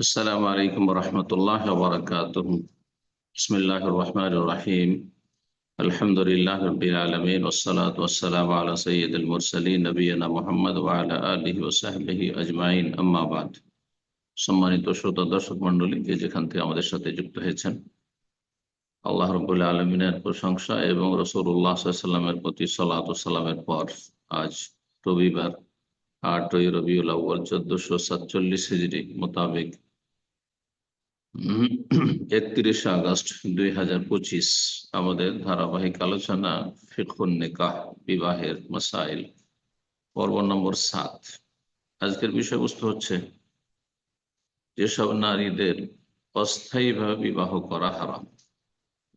আসসালামু আলাইকুম রহমতুল্লাহ বারাকাতুহ। বিসমিল্লাহির রহমানির রহিম। আলহামদুলিল্লাহ রাব্বিল আলামিন ওয়াসসালাতু ওয়াসসালামু আলা সাইয়্যিদিল মুরসালিন নবিয়িনা মুহাম্মদ ওয়া আলা আলিহি ওয়া সাহবিহি আজমাইন, আম্মা বাদ। সম্মানিত শ্রোতা দর্শক মণ্ডলী, যে যেখান থেকে আমাদের সাথে যুক্ত হয়েছেন, আল্লাহ রাব্বুল আলামিনের প্রশংসা এবং রাসূলুল্লাহ সাল্লাল্লাহু আলাইহি ওয়াসাল্লামের প্রতি সালাত ও সালামের পর আজ রবিবার 8ই রবিউল আউয়াল 1447 হিজরি মোতাবেক 31 আগস্ট 2025 আমাদের ধারাবাহিক আলোচনা ফিকহুন নিকাহ, বিবাহের মাসাইল, পর্ব নম্বর 7। আজকের বিষয়বস্তু হচ্ছে যেসব নারীদের অস্থায়ীভাবে বিবাহ করা হারাম,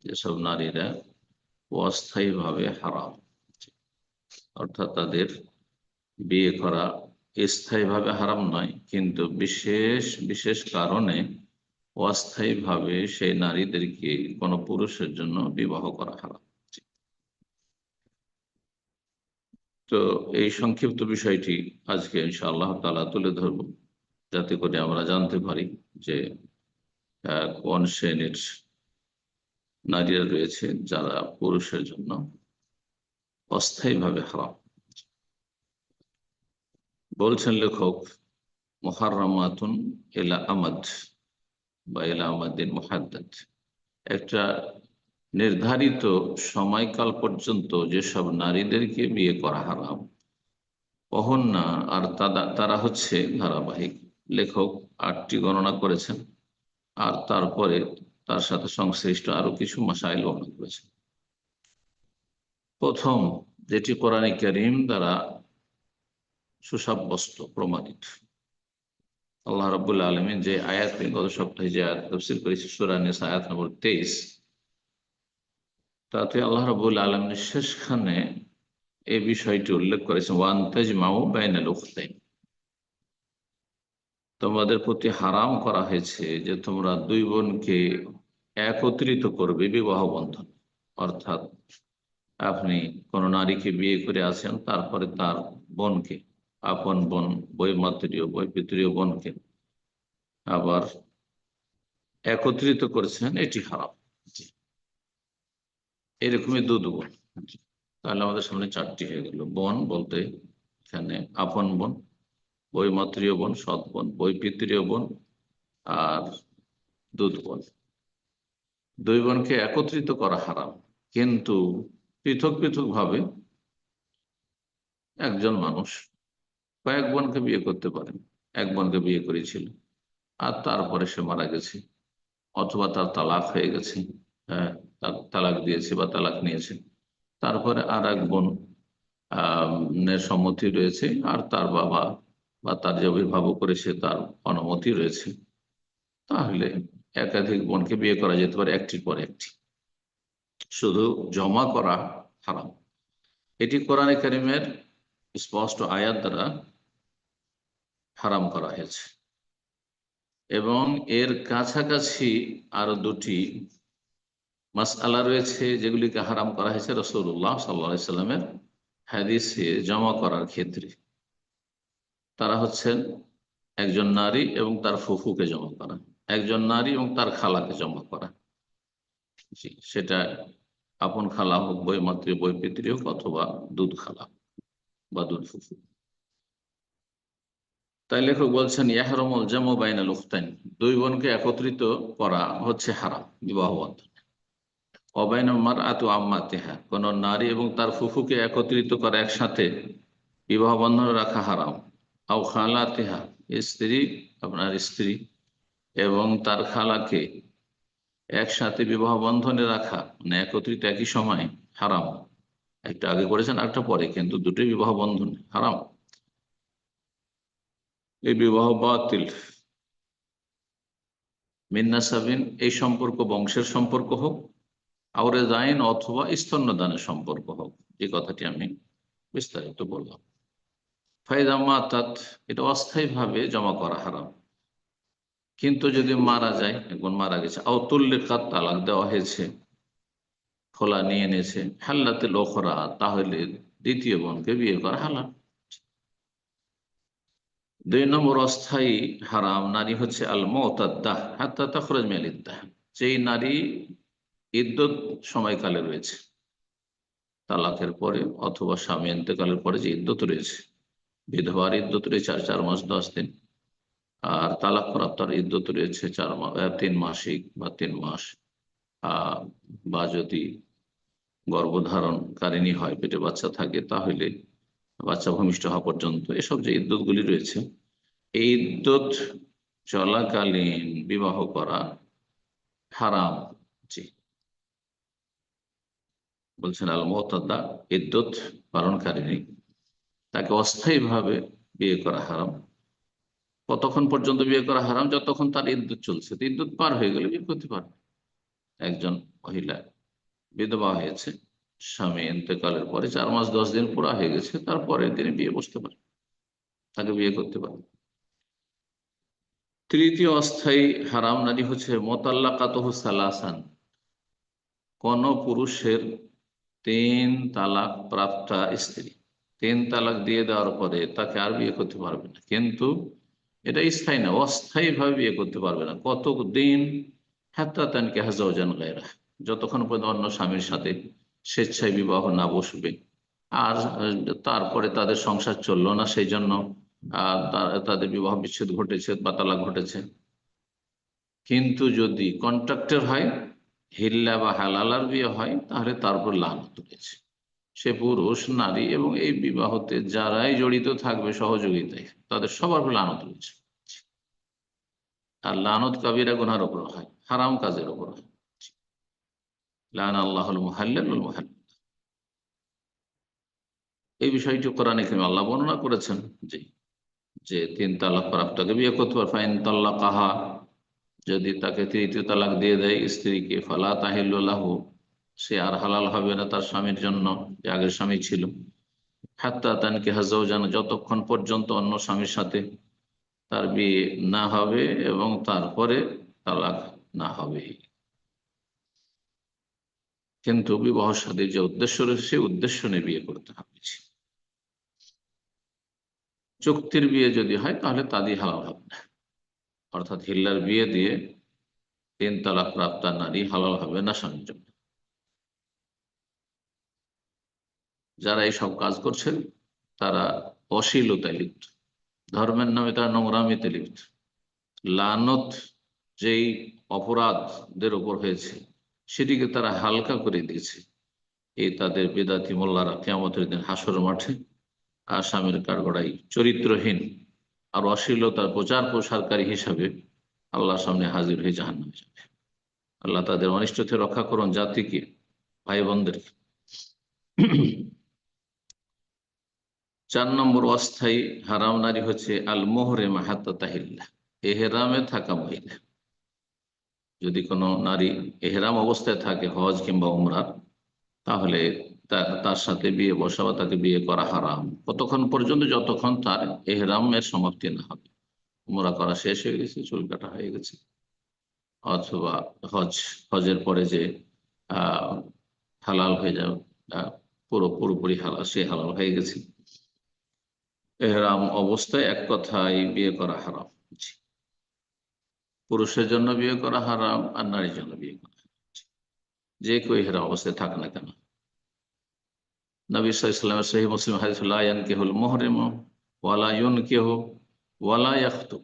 যেসব নারীরা অস্থায়ীভাবে হারাম, অর্থাৎ তাদের বিয়ে করা স্থায়ীভাবে হারাম নয়, কিন্তু বিশেষ বিশেষ কারণে অস্থায়ীভাবে সেই নারীদেরকে কোনো পুরুষের জন্য বিবাহ করা হারাম। তো এই সংক্ষিপ্ত বিষয়টি আজকে ইনশাআল্লাহ তাআলা তুলে ধরব, যাতে করে আমরা জানতে পারি যে কোন শ্রেণীর নারীরা রয়েছে যারা পুরুষের জন্য অস্থায়ীভাবে হারাম। বলছেন লেখক, মুহাররামাতুন ইলা আমাদ বা ইলা আমাদিন মুহাদ্দাদ, একটা নির্ধারিত সময়কাল পর্যন্ত যেসব নারীদেরকে বিয়ে করা হারাম, অহন্যা, আর তারা হচ্ছে ধারাবাহিক। লেখক 8টি গণনা করেছেন, আর তারপরে তার সাথে সংশ্লিষ্ট আরো কিছু মাসাইল বর্ণনা করেছেন। প্রথম, যেটি কোরআন কারীম দ্বারা সুসাব্যস্ত প্রমাণিত, আল্লাহ রাব্বুল আলামিন যে আয়াত, গত সপ্তাহে যে আয়াত তাফসীর করেছি, সূরা নিসা আয়াত নম্বর 23, তাতে আল্লাহ রাব্বুল আলামিন শেষখানে এই বিষয়টি উল্লেখ করেছেন, ওয়ান তাজমাউ বাইনাল উখতাইন, তোমাদের প্রতি হারাম করা হয়েছে যে তোমরা দুই বোনকে একত্রিত করবে বিবাহ বন্ধন। অর্থাৎ আপনি কোন নারীকে বিয়ে করে আছেন, তারপরে তার বোনকে, আপন বোন, বৈমাতৃয় বৈপিতৃয় বোনকে আবার একত্রিত করেছেন, এটি হারাম। এরকমই দুধ বোন, তাহলে আমাদের সামনে 4টি হয়ে গেল। বোন বলতে এখানে আপন বোন, বৈমাতৃয় বোন, সৎ বোন, বৈপিতৃয় বোন, আর দুধ বোন। দুই বোনকে একত্রিত করা হারাম, কিন্তু পৃথক পৃথক ভাবে একজন মানুষ কয়েক বোনকে বিয়ে করতে পারেন। এক বোনকে বিয়ে করেছিল, আর তারপরে সে মারা গেছে, অথবা তার তালাক হয়ে গেছে, হ্যাঁ, তার তালাক দিয়েছে বা তালাক নিয়েছে, তারপরে আর এক বোন এর সম্মতি রয়েছে, আর তার বাবা বা তার যে অভিভাবক করেছে তার অনুমতি রয়েছে, তাহলে একাধিক বোনকে বিয়ে করা যেতে পারে, একটির পর একটি। শুধু জমা করা হারাম। এটি কোরআনে কারীমের স্পষ্ট আয়াত দ্বারা হারাম করা হয়েছে, এবং এর কাছাকাছি আরো 2টি মাসআলা রয়েছে যেগুলিকে হারাম করা হয়েছে রাসূলুল্লাহ সাল্লাল্লাহু আলাইহি সাল্লামের হাদিসে জমা করার ক্ষেত্রে। তারা হচ্ছেন একজন নারী এবং তার ফুফুকে জমা করা, একজন নারী এবং তার খালাকে জমা করা। জি, সেটা আপন খালা হোক, বৈমাতৃ বৈপিতৃ হোক, অথবা দুধ খালা বা দুধ ফুফু। তাই লেখক বলছেন, ইয়াহরুমুল জামু বাইনাল উখতাইন, দুই বোনকে একত্রিত করা হচ্ছে হারাম বিবাহ বন্ধন। অবাইনাল মারআতু আম্মাতিহা, কোন নারী এবং তার ফুফুকে একত্রিত করা, একসাথে বিবাহ বন্ধনে রাখা হারাম। আও খালাতিহা, স্ত্রী, আপনার স্ত্রী এবং তার খালাকে একসাথে বিবাহ বন্ধনে রাখা, মানে একত্রিত একই সময়, হারাম। একটা আগে করেছেন, একটা পরে, কিন্তু দুটোই বিবাহ বন্ধন হারাম। এই বিবাহ বাতিল। মিন্নাসাবিন, এই সম্পর্ক বংশের সম্পর্ক হোক, আউরে জাইন, অথবা স্তন্যদানের সম্পর্ক হোক, যে কথাটি আমি বিস্তারিত বললাম। ফায়দা তাত, এটা অস্থায়ীভাবে জমা করা হারাম, কিন্তু যদি মারা যায়, একজন মারা গেছে, আউতুল্লিকাত, তালাক দেওয়া হয়েছে, খোলা নিয়ে নিয়েছে, হাল্লাতে লোখরা, তাহলে দ্বিতীয় বোনকে বিয়ে করা হালাল। দুই নম্বর অস্থায়ী হারাম নারী হচ্ছে আল মুতাদ্দাহ হাত্তা তাখরুজ মিনাল ইদ্দাহ, যেই নারী ইদ্যত সময়কালে রয়েছে, তালাকের পরে অথবা স্বামী ইন্তেকালের পরে যে ইদ্যত রয়েছে। বিধবার ইদ্যত রয়েছে 4 মাস 10 দিন, আর তালাক প্রাপ্তার ইদ্যত রয়েছে 4 মাস 3 মাসিক বা 3 মাস। আহ, বা যদি গর্ভধারণকারিণী হয়, পেটে বাচ্চা থাকে, তাহলে বাচ্চা ভূমিষ্ঠ হওয়া পর্যন্ত এসব যে ইদ্যত গুলি রয়েছে, এই ইদ্যত চলাকালীন বিবাহ করা হারাম। জি, বলছেন আল মুতাদ্দা, ইদ্যত পালনকারিণী, তাকে অস্থায়ীভাবে বিয়ে করা হারাম। কতক্ষণ পর্যন্ত বিয়ে করা হারাম? যতক্ষণ তার ইদ্যুৎ চলছে। তো ইদ্যুৎ পার হয়ে গেলে বিয়ে করতে পারে। একজন মহিলা বিধবা হয়েছে, স্বামী ইন্তেকালের পরে 4 মাস 10 দিন পুরা হয়ে গেছে, তারপরে তিনি বিয়ে বসতে পারে, তাকে বিয়ে করতে পারে। তৃতীয় অস্থায়ী হারাম নারী হচ্ছে মোতাল্লাকাতহু সালাসান, কোন পুরুষের 3 তালাক প্রাপ্তা স্ত্রী 3 তালাক দিয়ে দেওয়ার পরে তাকে আর বিয়ে করতে পারবে না। কিন্তু এটা স্থায়ী না, অস্থায়ী ভাবে বিয়ে করতে পারবে না। কতদিন? হাত্তা তানকে হাজাওজান গায়রা, যতক্ষণ পর্যন্ত অন্য স্বামীর সাথে স্বেচ্ছায় বিবাহ না বসবে। আর তারপরে তাদের সংসার চললো না, সেই জন্য তাদের বিবাহ বিচ্ছেদ ঘটেছে বা তালাক ঘটেছে। কিন্তু যদি কন্ট্রাক্টের হয়, হিল্লা বা হালালার বিয়ে হয়, তাহলে তারপর লানত রয়েছে। সে পুরুষ নারী এবং এই বিবাহতে যারাই জড়িত থাকবে সহযোগিতায়, তাদের সবার উপর লানত রয়েছে। আর লানত কাবিরা গুনার উপর হয়, হারাম কাজের উপর হয়। লান আল্লাহুল মুহাল্লিল ওয়াল মুহাল্লাল। এই বিষয়টি কোরআনে কারিমে আল্লাহ বর্ণনা করেছেন যে যে 3 তালাক প্রাপ্তাকে বিয়ে করতে পারে। ফাইন তাল্লাকাহা, যদি তাকে 3য় তালাক দিয়ে দেয় স্ত্রীকে, ফালা তাহিল্লু লাহু, সে আর হালাল হবে না তার স্বামীর জন্য, যে আগের স্বামী ছিল। হাত্তা তানকিহা যাওজান, যতক্ষণ পর্যন্ত অন্য স্বামীর সাথে তার বিয়ে না হবে এবং তারপরে তালাক না হবে। কিন্তু বিবাহ শাদীর যে উদ্দেশ্য রয়েছে, সেই উদ্দেশ্য নিয়ে বিয়ে করতে হবে। চুক্তির বিয়ে যদি হয় তাহলে তা দিয়ে হালাল হবে না, অর্থাৎ হিল্লার বিয়ে দিয়ে 3 তালাক প্রাপ্তা নারী হালাল হবে না স্বামীর জন্য। যারা এইসব কাজ করছেন তারা অশ্লীলতায় লিপ্ত, ধর্মের নামে তারা নোংরামিতে লিপ্ত। লানত যেই অপরাধদের উপর হয়েছে, সেটিকে তারা হালকা করে দিয়েছে। এই তাদের বেদাতি মোল্লারা কিয়ামতের দিন হাসর মাঠে আসামের কাঠগড়াই চরিত্রহীন আর অশ্লীলতার প্রচার প্রসারকারী হিসাবে আল্লাহর সামনে হাজির হয়ে জাহান্নামে যাবে। আল্লাহ তাদের অনিষ্ট থেকে রক্ষা করুন, জাতিকে, ভাই বোনদেরকে। 4 নম্বর অস্থায়ী হারাম নারী হচ্ছে আল মোহরেমা হাত্তা তাহিল্লা, এহেরামে থাকা মহিলা। যদি কোনো নারী এহেরাম অবস্থায় থাকে হজ কিংবা উমরার, তাহলে তার সাথে বিয়ে বসা বা তাকে বিয়ে করা হারাম। কতক্ষণ পর্যন্ত? যতক্ষণ তার এহরামের সমাপ্তি না হবে, উমরা করা শেষ হয়ে গেছে, চুল কাটা হয়ে গেছে, অথবা হজের পরে যে আহ হালাল হয়ে যাবে, পুরোপুরি হালাল, সে হালাল হয়ে গেছে। এহরাম অবস্থায় এক কথায় বিয়ে করা হারাম। জি। পুরুষের জন্য বিয়ে করা হারাম আর নারীর জন্য বিয়ে করা হারাম। জি। যে কেউ এহরাম অবস্থায় থাক না কেন। নবী সাল্লাল্লাহু আলাইহি ওয়াসাল্লামের সহিহ মুসলিম হাদিস, লা ইয়ানকিহুল মুহরিমু ওয়ালা ইউনকিহু ওয়ালা ইয়াখতুব,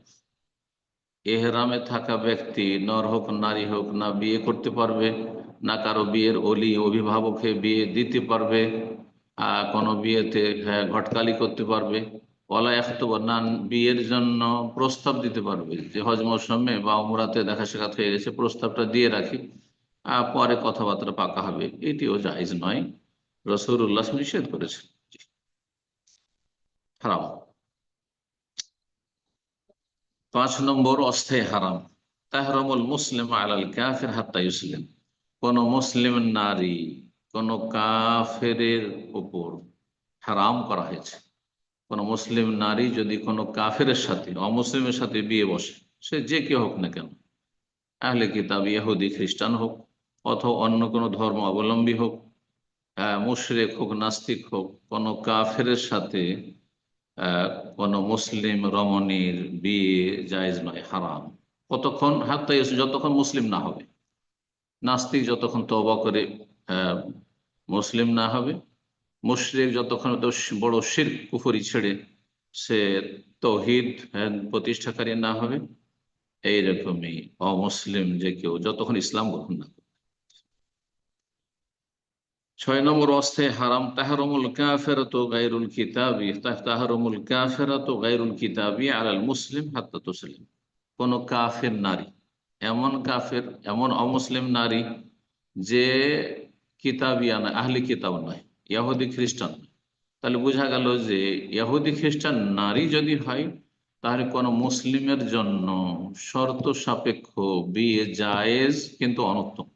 এহরামে থাকা ব্যক্তি, নর হোক নারী হোক, না বিয়ে করতে পারবে, না কারো বিয়ের অলি অভিভাবককে বিয়ে দিতে পারবে, কোনো বিয়েতে ঘটকালি করতে পারবে, ওয়ালা ইয়াখতুব, না বিয়ের জন্য প্রস্তাব দিতে পারবে। যে হজ মৌসুমে বা উমরাতে দেখা সাক্ষাৎ হয়ে গেছে, প্রস্তাবটা দিয়ে রাখি, পরে কথাবার্তা পাকা হবে, এটিও জায়েজ নয়। রাসূলুল্লাহ নিষেধ করেছেন, হারাম। 5 নম্বর অস্থায়ী হারাম তাহরামুল মুসলিম আলাল কাফির হাত্তা ইউসলিম, কোন মুসলিম নারী কোন কাফেরের উপর হারাম করা হয়েছে। কোন মুসলিম নারী যদি কোনো কাফেরের সাথে, অমুসলিমের সাথে বিয়ে বসে, সে যে কেউ হোক না কেন, আহলে কিতাব, ইহুদি, খ্রিস্টান হোক, অথবা অন্য কোনো ধর্ম অবলম্বী হোক, মুশরিক হোক, নাস্তিক হোক, কোনো কাফেরের সাথে আহ, কোন মুসলিম রমণীর বিয়ে জায়েজ নয়, হারাম। কতক্ষণ? হাত্তা যতক্ষণ মুসলিম না হবে। নাস্তিক যতক্ষণ তওবা করে আহ, মুসলিম না হবে, মুশরিক যতক্ষণ তো বড় শিরক কুফরি ছেড়ে সে তৌহিদ প্রতিষ্ঠাকারী না হবে, এইরকমই অমুসলিম যে কেউ যতক্ষণ ইসলাম গ্রহণ না করে। 6 নম্বর অবস্থায় হারাম তাহরুমুল কাফিরাতু গায়রুল কিতাবি, তাহরুমুল কাফিরাতু গায়রুল কিতাবি আলাল মুসলিম হাত্তা তুসলিম। কোন কাফের নারী, এমন কাফের, এমন অমুসলিম নারী যে কিতাবিয়া নয়, আহলি কিতাব নয়, ইহুদি খ্রিস্টান নয়। তাহলে বোঝা গেল যে ইহুদি খ্রিস্টান নারী যদি হয়, তাহলে কোন মুসলিমের জন্য শর্ত সাপেক্ষ বিয়ে জায়েজ, কিন্তু অনুত্তম।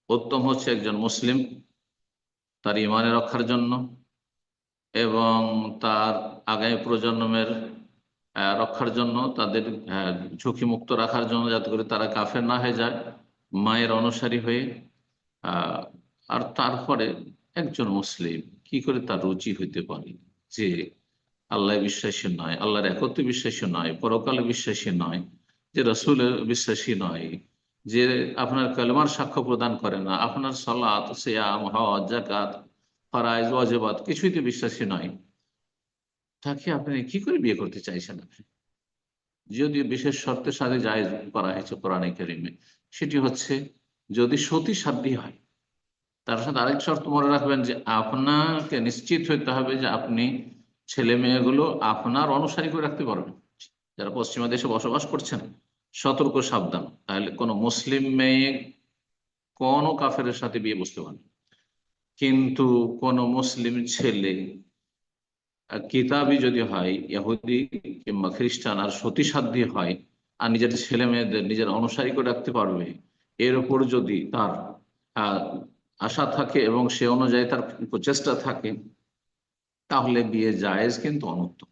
উত্তম হচ্ছে একজন মুসলিম তার ইমানে রক্ষার জন্য এবং তার আগামী প্রজন্মের রক্ষার জন্য, তাদের ঝুঁকিমুক্ত রাখার জন্য, যাতে করে তারা কাফের না হয়ে যায় মায়ের অনুসারী হয়ে। আহ, আর তারপরে একজন মুসলিম কি করে তার রুচি হইতে পারে যে আল্লাহ বিশ্বাসী নয়, আল্লাহর একত্বে বিশ্বাসী নয়, পরকালে বিশ্বাসী নয়, যে রসুলের বিশ্বাসী নয়, যে আপনার কালেমার সাক্ষ্য প্রদান করে না, আপনার সালাত সিয়াম হজ যাকাত ফরাইজ ওয়াজিবাত কিছুইতে বিশ্বাসী নয়, তাকে আপনি কি করে বিয়ে করতে চাইছেন? আপনি যদিও বিশেষ শর্তের সাথে জায়েজ করা হয়েছে কোরআনে কারিমে, সেটি হচ্ছে যদি সতী সাধ্যী হয়। তার সাথে আরেক শর্ত মনে রাখবেন যে আপনাকে নিশ্চিত হইতে হবে যে আপনি ছেলে মেয়েগুলো আপনার অনুসারী করে রাখতে পারবেন। যারা পশ্চিমা দেশে বসবাস করছেন, সতর্ক সাবধান, তাহলে কোনো মুসলিম মেয়ে কোনো কাফেরের সাথে বিয়ে বসতে পারে। কিন্তু কোন মুসলিম ছেলে কিতাবি যদি হয়, ইহুদি কিংবা খ্রিস্টান, আর সতীসাধ্যী হয়, আর নিজের ছেলে মেয়েদের নিজের অনুসারী করে রাখতে পারবে, এর উপর যদি তার আহ, আশা থাকে এবং সে অনুযায়ী তার প্রচেষ্টা থাকে, তাহলে বিয়ে জায়েজ, কিন্তু অনুত্তম।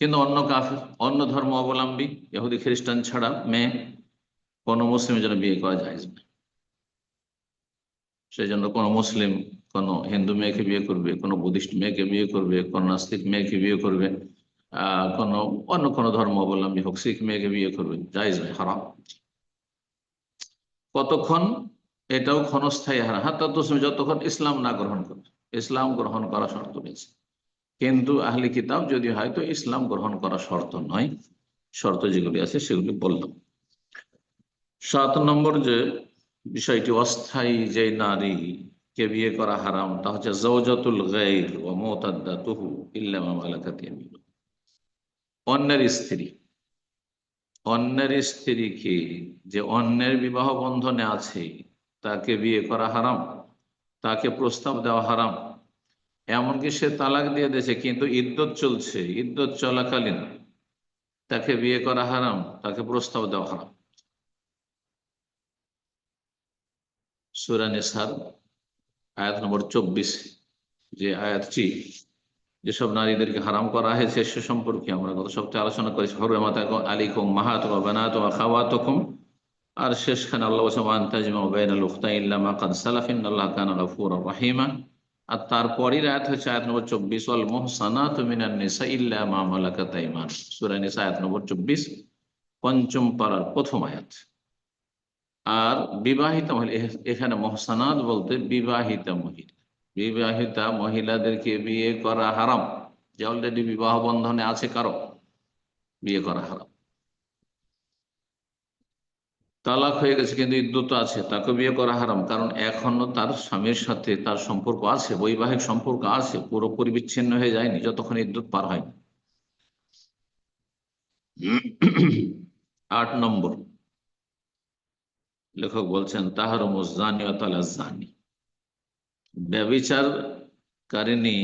কিন্তু অন্য কাফের, অন্য ধর্ম অবলম্বী ইহুদি খ্রিস্টান ছাড়া মেয়ে কোনো মুসলিমের জন্য বিয়ে করা জায়েজ না। সেই জন্য কোনো মুসলিম কোনো হিন্দু মেয়েকে বিয়ে করবে, কোনো বুদ্ধিস্ট মেয়েকে বিয়ে করবে, কোনো নাস্তিক মেয়েকে বিয়ে করবে, কোনো অন্য কোনো ধর্ম অবলম্বী হোক, শিখ মেয়েকে বিয়ে করবে, জায়েজ নয়, হারাম। কতক্ষণ? এটাও ক্ষণস্থায়ী হারাম, হাত্তা তুসলিম, যতক্ষণ ইসলাম না গ্রহণ করবে। ইসলাম গ্রহণ করা শর্ত রয়েছে, কিন্তু আহলি কিতাব যদি হয় তো ইসলাম গ্রহণ করা শর্ত নয়। শর্ত যেগুলি আছে সেগুলি বললাম। 7 নম্বর যে বিষয়টি, অস্থায়ী যে নারী কে বিয়ে করা হারাম, তা হচ্ছে জাওজাতুল গায়র ওয়া মুতাদ্দাতুহু ইল্লা মা মালাকাত ইয়ামিনুহু। অন্যের স্ত্রী, অন্যের স্ত্রীকে, যে অন্যের বিবাহ বন্ধনে আছে, তাকে বিয়ে করা হারাম, তাকে প্রস্তাব দেওয়া হারাম। এমনকি সে তালাক দিয়ে দিয়েছে কিন্তু ইদ্যত চলছে, ইদ্যত চলাকালীন তাকে বিয়ে করা হারাম, তাকে প্রস্তাব দেওয়া হারাম। সূরা নিসার আয়াত নম্বর 24, যে আয়াতটি যেসব নারীদেরকে হারাম করা হয়েছে সে সম্পর্কে আমরা গত সপ্তাহে আলোচনা করেছি। হরমাত আলাইকুম উম্মাহাতুকুম ওয়া বানাতুকুম ওয়া খাওয়াতুকুম, আর শেষখানে আল্লাহ বলেছেন ওয়া আন তাজমাউ বাইনাল উখতাইনি ইল্লা মা কাদ সালাফ ইন্নাল্লাহা কানা গফুরার রহিমা। আর তারপরের আয়াত হচ্ছে আয়াত নম্বর 24, ওয়াল মুহসানাতু মিনান নিসা ইল্লা মা মালাকাত আইমানুকুম, সূরা নিসা আয়াত নম্বর 24, পঞ্চম পারার প্রথম আয়াত। আর বিবাহিত মহিলা, এখানে মহসানাত বলতে বিবাহিতা মহিলা, বিবাহিতা মহিলাদেরকে বিয়ে করা হারাম। যে অলরেডি বিবাহ বন্ধনে আছে কারো, বিয়ে করা হারাম। তালাক হয়ে গেছে কিন্তু ইদ্যুৎ আছে, তাকে বিয়ে করা হারাম, কারণ এখনো তার স্বামীর সাথে তার সম্পর্ক আছে, বৈবাহিক সম্পর্ক আছে, পুরোপুরি বিচ্ছিন্ন হয়ে যায়নি যতক্ষণ ইদ্যুৎ পার হয়নি। 8 নম্বর, লেখক বলছেন তাহরুমুজ জানি ওয়া তালাজ জানি, ব্যভিচারকারিণী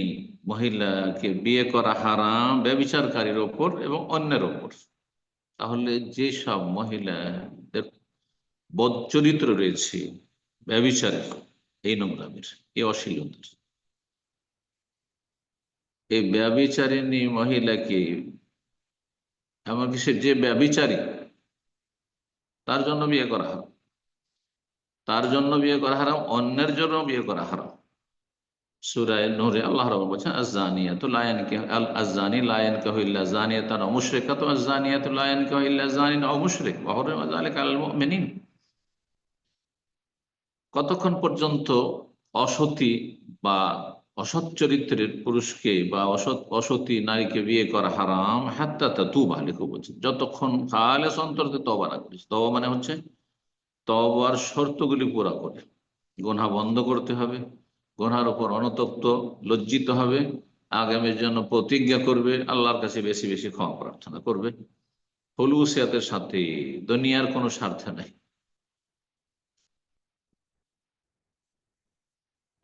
মহিলাকে বিয়ে করা হারাম ব্যভিচারকারীর ওপর এবং অন্যের ওপর। তাহলে যে সব মহিলাদের বদচরিত্র রয়েছে, ব্যভিচারের, এই নোংরামের, এই অশ্লীলতার, এই ব্যভিচারিণী মহিলাকে, এমনকি সে যে ব্যভিচারী তার জন্য বিয়ে করা হারাম, তার জন্য বিয়ে করা হারাম, অন্যের জন্য বিয়ে করা হারাম। সূরা নূরে আল্লাহ রাব্বুল বলছেন আয-যানিয়াতু লা ইয়ানকিহু আয-যানি লা ইয়ানকিহু ইল্লা যানিয়াতান আও মুশরিকাতুন আয-যানিয়াতু লা ইয়ানকিহু ইল্লা যানিন আও মুশরিক ওয়া হুররিমা যালিকা আলাল মুমিনিন। কতক্ষণ পর্যন্ত অসতী বা অসৎ চরিত্রের পুরুষকে বা অসতী নারীকে বিয়ে করা হারাম, হাত্তা তাতুবা, লেখক বলছেন যতক্ষণ খালেস অন্তর থেকে তওবা না করিস। তওবা মানে হচ্ছে তওবার শর্তগুলি পুরা করে, গুনাহ বন্ধ করতে হবে, গুনার উপর অনুতপ্ত লজ্জিত হবে, আগামীর জন্য প্রতিজ্ঞা করবে, আল্লাহর কাছে বেশি বেশি ক্ষমা প্রার্থনা করবে, হলুসিয়াতের সাথে, দুনিয়ার কোনো স্বার্থে নাই।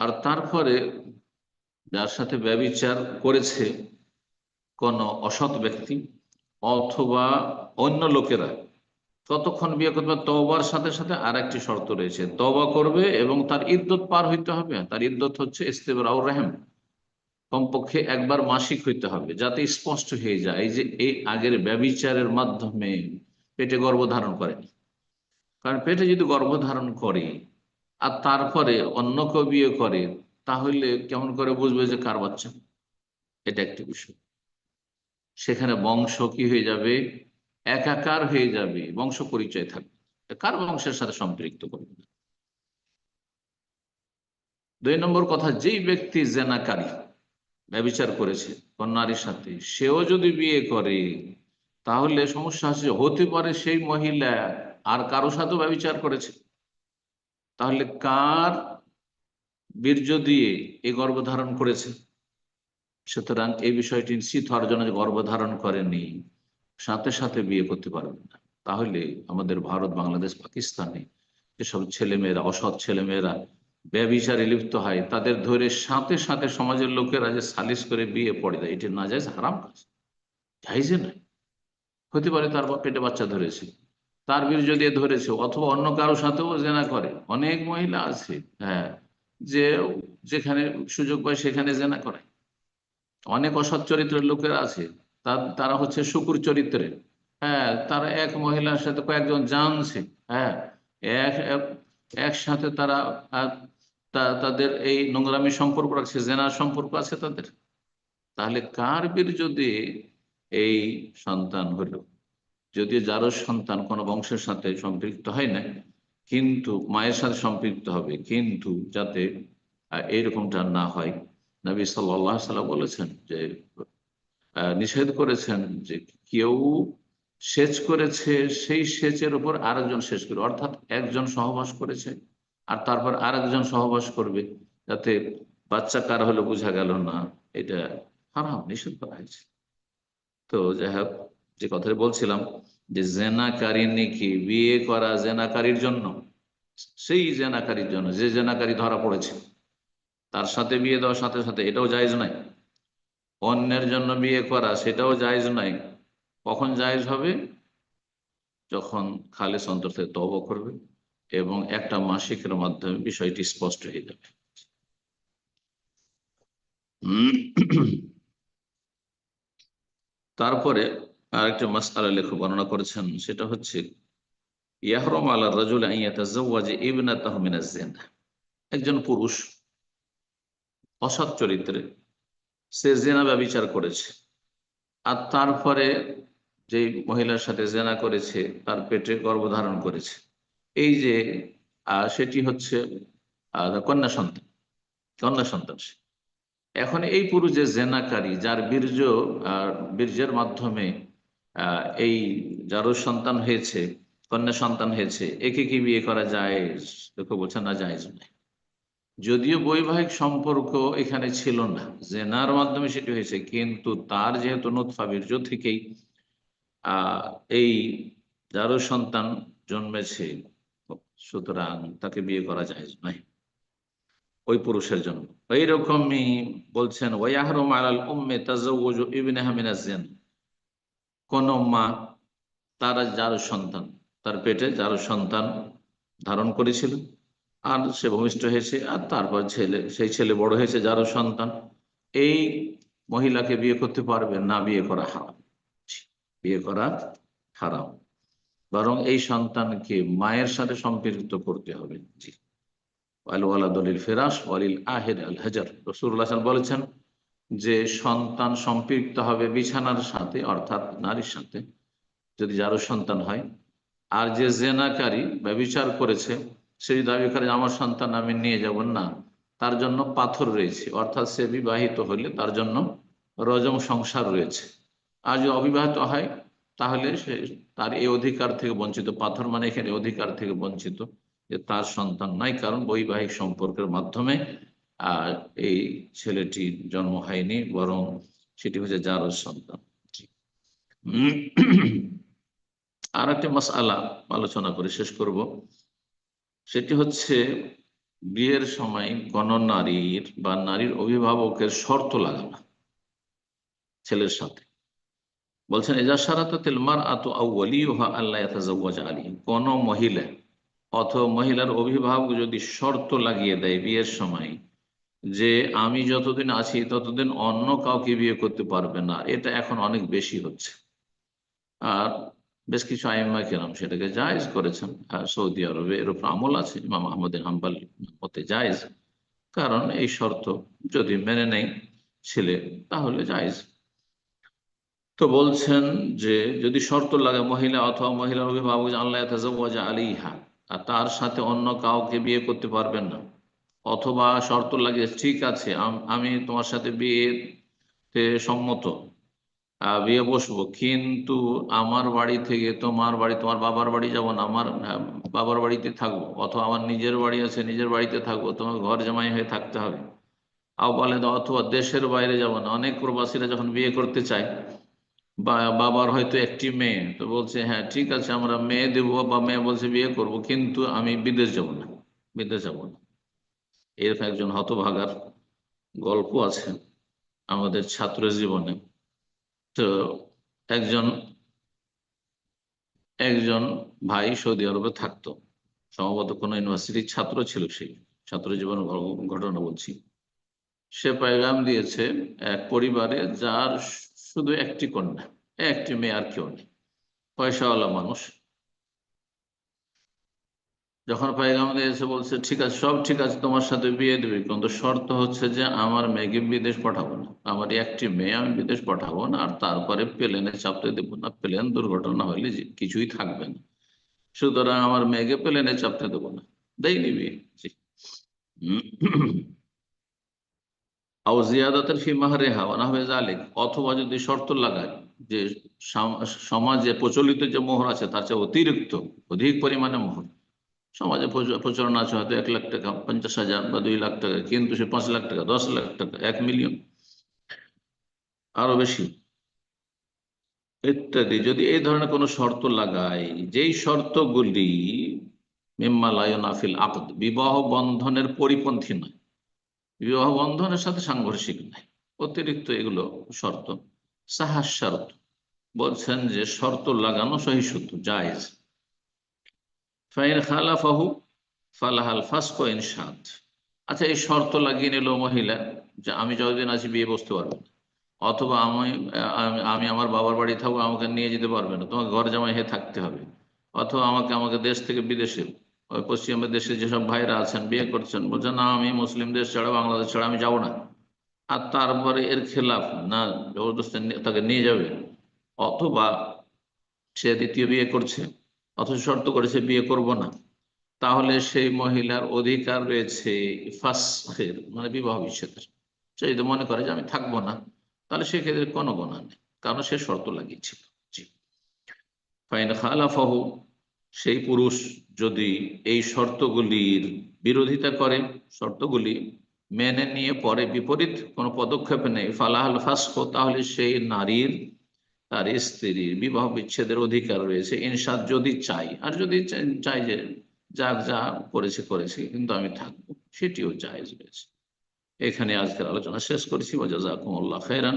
আর তারপরে যার সাথে ব্যভিচার করেছে কোন অসৎ ব্যক্তি অথবা অন্য লোকেরা, ততক্ষণ বিয়ে করবে। তওবার সাথে সাথে আর একটি শর্ত রয়েছে, তওবা করবে এবং তার ইদ্যত পার হইতে হবে। তার ইদ্যত হচ্ছে ইস্তেবরাউর রহম, কমপক্ষে একবার মাসিক হইতে হবে, যাতে স্পষ্ট হয়ে যায় যে এই আগের ব্যভিচারের মাধ্যমে পেটে গর্ভধারণ করেনি। কারণ পেটে যদি গর্ভধারণ করে আর তারপরে অন্য কেউ বিয়ে করে, তাহলে কেমন করে বুঝবে যে কার বাচ্চা? এটা একটি বিষয়। সেখানে বংশ কি হয়ে যাবে? একাকার হয়ে যাবে, বংশ পরিচয় থাকবে, কার বংশের সাথে সম্পৃক্ত করবে না। 2 নম্বর কথা, যেই ব্যক্তি জেনাকারী, ব্যভিচার করেছে কোন নারীর সাথে, সেও যদি বিয়ে করে, তাহলে সমস্যা আছে, হতে পারে সেই মহিলা আর কারো সাথেও ব্যভিচার করেছে। তাহলে কার বীর্য দিয়ে এই গর্ভধারণ করেছে? সুতরাং এই বিষয়টি নিশ্চিত হওয়ার জন্য যে গর্ভধারণ করেনি, সাথে সাথে বিয়ে করতে পারবে না। তাহলে আমাদের ভারত, বাংলাদেশ, পাকিস্তানে যেসব ছেলেমেয়েরা, অসৎ ছেলেমেয়েরা ব্যভিচারে লিপ্ত হয়, তাদের ধরে সাথে সাথে সমাজের লোকেরা যে সালিশ করে বিয়ে পড়ে দেয়, এটি নাজায়েজ, হারাম কাজ, জায়েজে নয়। হতে পারে তার পেটে বাচ্চা ধরেছে, তার বীর্য দিয়ে ধরেছে, অথবা অন্য কারো সাথেও জেনা করে। অনেক মহিলা আছে, হ্যাঁ, যে যেখানে সুযোগ পায় সেখানে জেনা করে। অনেক অসৎ চরিত্রের লোকেরা আছে, তারা হচ্ছে শুকুর চরিত্রের, হ্যাঁ, তারা এক মহিলার সাথে কয়েকজন জানছে, হ্যাঁ, এক এক- একসাথে তারা তাদের এই নোংরামি সম্পর্ক রাখছে, জেনার সম্পর্ক আছে তাদের। তাহলে কার বীর্য দিয়ে এই সন্তান হলো? যদিও যারও সন্তান কোনো বংশের সাথে সম্পৃক্ত হয় না, কিন্তু মায়ের সাথে সম্পৃক্ত হবে, কিন্তু যাতে এইরকমটা না হয়। নবী সাল্লাল্লাহু আলাইহি ওয়াসাল্লাম বলেছেন যে, নিষেধ করেছেন যে কেউ সেচ করেছে, সেই সেচের উপর আরেকজন সেচ করবে, অর্থাৎ একজন সহবাস করেছে আর তারপর আরেকজন সহবাস করবে, যাতে বাচ্চা কার হলে বোঝা গেল না, এটা হারাম, নিষেধ করা হয়েছে। তো যাই হোক, যে কথাটা বলছিলাম, যে জেনাকারী নাকি বিয়ে করা জেনাকারীর জন্য, সেই জেনাকারীর জন্য, যে জেনাকারী ধরা পড়েছে তার সাথে বিয়ে দেওয়ার সাথে সাথে এটাও জায়েজ নাই। অন্যের জন্য বিয়ে করা সেটাও জায়েজ নাই। কখন জায়েজ হবে? যখন খালেস অন্তর থেকে তওবা করবে এবং একটা মাসিকের মাধ্যমে বিষয়টি স্পষ্ট হয়ে যাবে। তারপরে আরেকটা মাসআলা লেখক বর্ণনা করেছেন, সেটা হচ্ছে ইয়াহরাম আলা রাজুল আন ইয়াতাজাওয়াজা ইবনাতাহু মিনাজ জিনা। একজন পুরুষ অসৎ চরিত্রে, সে জেনা ব্যভিচার করেছে, আর তারপরে যে মহিলার সাথে জেনা করেছে তার পেটে গর্ভধারণ করেছে, এই যে সেটি হচ্ছে কন্যা সন্তান, কন্যা সন্তান সে। এখন এই পুরুষ যে জেনাকারী, যার বীর্যের মাধ্যমে এই যারও সন্তান হয়েছে, কন্যা সন্তান হয়েছে, একে কি বিয়ে করা যায়? দেখো বলছে না, জায়েজ নয়। যদিও বৈবাহিক সম্পর্ক এখানে ছিল না, জেনার মাধ্যমে সেটি হয়েছে, কিন্তু তার যেহেতু নুতফা, বীর্য থেকেই আহ এই যারও সন্তান জন্মেছে, সুতরাং তাকে বিয়ে করা জায়েজ নয় ওই পুরুষের জন্য। এইরকমই বলছেন ওয়াহরুম আলাল উম্মে তাজাওযুজু ইবনাহা মিনাজ জিনা। কোন মা, তারা যার সন্তান, তার পেটে যার সন্তান ধারণ করেছিল আর সে ভূমিষ্ঠ হয়েছে, আর তারপর ছেলে, সেই ছেলে বড় হয়েছে, যারও সন্তান, এই মহিলাকে বিয়ে করতে পারবে না, বিয়ে করা হারাম, বিয়ে করা হারাম। বরং এই সন্তানকে মায়ের সাথে সম্পৃক্ত করতে হবে। জি। ওয়াল ওয়ালাদু লিল ফিরাশ ওয়ালিল আহির আল হাজার। রাসূলুল্লাহ সাল্লাল্লাহু আলাইহি ওয়াসাল্লাম বলেছেন যে সন্তান সম্পৃক্ত হবে বিছানার সাথে, অর্থাৎ নারীর সাথে, যদি যারও সন্তান হয়। আর যে জেনাকারী ব্যভিচার করেছে, সেই দাবি করে আমার সন্তান আমি নিয়ে যাব না, তার জন্য পাথর রয়েছে, অর্থাৎ সে বিবাহিত হলে তার জন্য রজম সংসার রয়েছে। আর যদি অবিবাহিত হয় তাহলে সে তার এই অধিকার থেকে বঞ্চিত, পাথর মানে এখানে অধিকার থেকে বঞ্চিত, যে তার সন্তান নাই, কারণ বৈবাহিক সম্পর্কের মাধ্যমে আর এই ছেলেটির জন্ম হয়নি, বরং সেটি হচ্ছে যারও সন্তান। উম, আর একটা মাসআলা আলোচনা করে শেষ করব। সেটি হচ্ছে বিয়ের সময় কোন নারীর বা নারীর অভিভাবকের শর্ত লাগানো ছেলের সাথে। বলছেন এজা শারাতাতিল মারআতু আও ওয়ালিয়ুহা আল্লা ইয়াতাজাওয়াজা আলাইহি, কোন মহিলা অথবা মহিলার অভিভাবক যদি শর্ত লাগিয়ে দেয় বিয়ের সময় যে আমি যতদিন আছি ততদিন অন্য কাউকে বিয়ে করতে পারবে না, এটা এখন অনেক বেশি হচ্ছে। আর বেশ কিছু আইম্মা কেরাম সেটাকে জায়েজ করেছেন। আর সৌদি আরবে এর উপর আমল আছে, ইমাম আহমদ হাম্বল মতে জায়েজ, কারণ এই শর্ত যদি মেনে নেয় ছেলে তাহলে জায়েজ। তো বলছেন যে যদি শর্ত লাগে মহিলা অথবা মহিলার অভিভাবক যে আল্লাহ তাজাওয়াজা আলাইহা, আর তার সাথে অন্য কাউকে বিয়ে করতে পারবেন না, অথবা শর্ত লাগে ঠিক আছে আমি তোমার সাথে বিয়েতে সম্মত, বিয়ে বসবো, কিন্তু আমার বাড়ি থেকে তোমার বাড়ি, তোমার বাবার বাড়ি যাব না, আমার বাবার বাড়িতে থাকবো, অথবা আমার নিজের বাড়ি আছে নিজের বাড়িতে থাকবো, তোমার ঘর জামাই হয়ে থাকতে হবে। বলে অথবা দেশের বাইরে যাব না, অনেক প্রবাসীরা যখন বিয়ে করতে চায় বা বাবার হয়তো একটি মেয়ে, তো বলছে হ্যাঁ ঠিক আছে আমরা মেয়ে দেবো, বা মেয়ে বলছে বিয়ে করব, কিন্তু আমি বিদেশ যাব না, বিদেশ যাব না। এরকম একজন হতভাগার গল্প আছে আমাদের ছাত্র জীবনে। তো একজন একজন ভাই সৌদি আরবে থাকতো, সম্ভবত কোনো ইউনিভার্সিটির ছাত্র ছিল। সেই ছাত্র জীবনের ঘটনা বলছি। সে পয়গাম দিয়েছে এক পরিবারে যার শুধু একটি কন্যা, একটি মেয়ে, আর কেউ নেই, পয়সাওয়ালা মানুষ। যখন পয়গাম দিয়েছে বলছে ঠিক আছে, সব ঠিক আছে, তোমার সাথে বিয়ে দেবে, কিন্তু শর্ত হচ্ছে যে আমার মেয়েকে বিদেশ পাঠাবো না, আমার একটি মেয়ে আমি বিদেশ পাঠাবো না, আর তারপরে প্লেনে চাপতে দেবো না, প্লেন দুর্ঘটনা হলে যে কিছুই থাকবে না, সুতরাং আমার মেয়েকে প্লেনে চাপতে দেবো না। দেয়নি বিয়ে। জি। আও জিয়াদাতান ফি মাহরিহা ওয়া নাহওয়া যালিক, অথবা যদি শর্ত লাগায় যে সমাজে প্রচলিত যে মোহর আছে তার চেয়ে অতিরিক্ত, অধিক পরিমাণে মোহর সমাজে প্রচলন আছে, হয়তো 1 লাখ টাকা, 50,000 বা 2 লাখ টাকা, কিন্তু সে 5 লাখ টাকা, 10 লাখ টাকা, 1 মিলিয়ন, আরো বেশি ইত্যাদি, যদি এই ধরনের কোনো শর্ত লাগায়, যেই শর্তগুলি মিম্মা লা ইউনাফিল আকদ, বিবাহ বন্ধনের পরিপন্থী নয়, বিবাহ বন্ধনের সাথে সাংঘর্ষিক নয়, অতিরিক্ত এগুলো শর্ত, সাহাস শর্ত, বলছেন যে শর্ত লাগানো সহিষ্ণু জায়েজ। ফাইন খালাফাহু ফালাহাল ফাসক ইন শাত। আচ্ছা, এই শর্ত লাগিয়ে নিল মহিলা যে আমি যতদিন আছি বিয়ে বসতে পারবো না, অথবা আমি আমার বাবার বাড়ি থাকবো, আমাকে নিয়ে যেতে পারবে না, তোমাকে ঘর জামাই হয়ে থাকতে হবে, অথবা আমাকে আমাকে দেশ থেকে বিদেশে, ওই পশ্চিমের দেশে যেসব ভাইরা আছেন বিয়ে করছেন, বলছেন না আমি মুসলিম দেশ ছাড়া বাংলাদেশ ছাড়া আমি যাবো না, আর তারপরে এর খেলাফ না, জবরদস্তি তাকে নিয়ে যাবে, অথবা সে দ্বিতীয় বিয়ে করছে অথচ শর্ত করেছে বিয়ে করব না, তাহলে সেই মহিলার অধিকার রয়েছে ফাসখের, মানে বিবাহ বিচ্ছেদের। সে যদি মনে করে যে আমি থাকবো না, তাহলে সেক্ষেত্রে কোনো গোনা নেই, কারণ সে শর্ত লাগিয়েছিল। জি। ফাইন খালাফাহু, সেই পুরুষ যদি এই শর্তগুলির বিরোধিতা করে, শর্তগুলি মেনে নিয়ে পরে বিপরীত কোনো পদক্ষেপ নেই, ফালাহাল ফাসখ, তাহলে সেই নারীর, তার স্ত্রীর বিবাহ বিচ্ছেদের অধিকার রয়েছে, ইনসাদ যদি চাই, আর যদি চাই যে যা যা করেছে করেছে কিন্তু আমি থাকবো, সেটিও জায়েজ রয়েছে। এখানে আজকের আলোচনা শেষ করছি। ওয়া জাযাকুমুল্লাহ খাইরান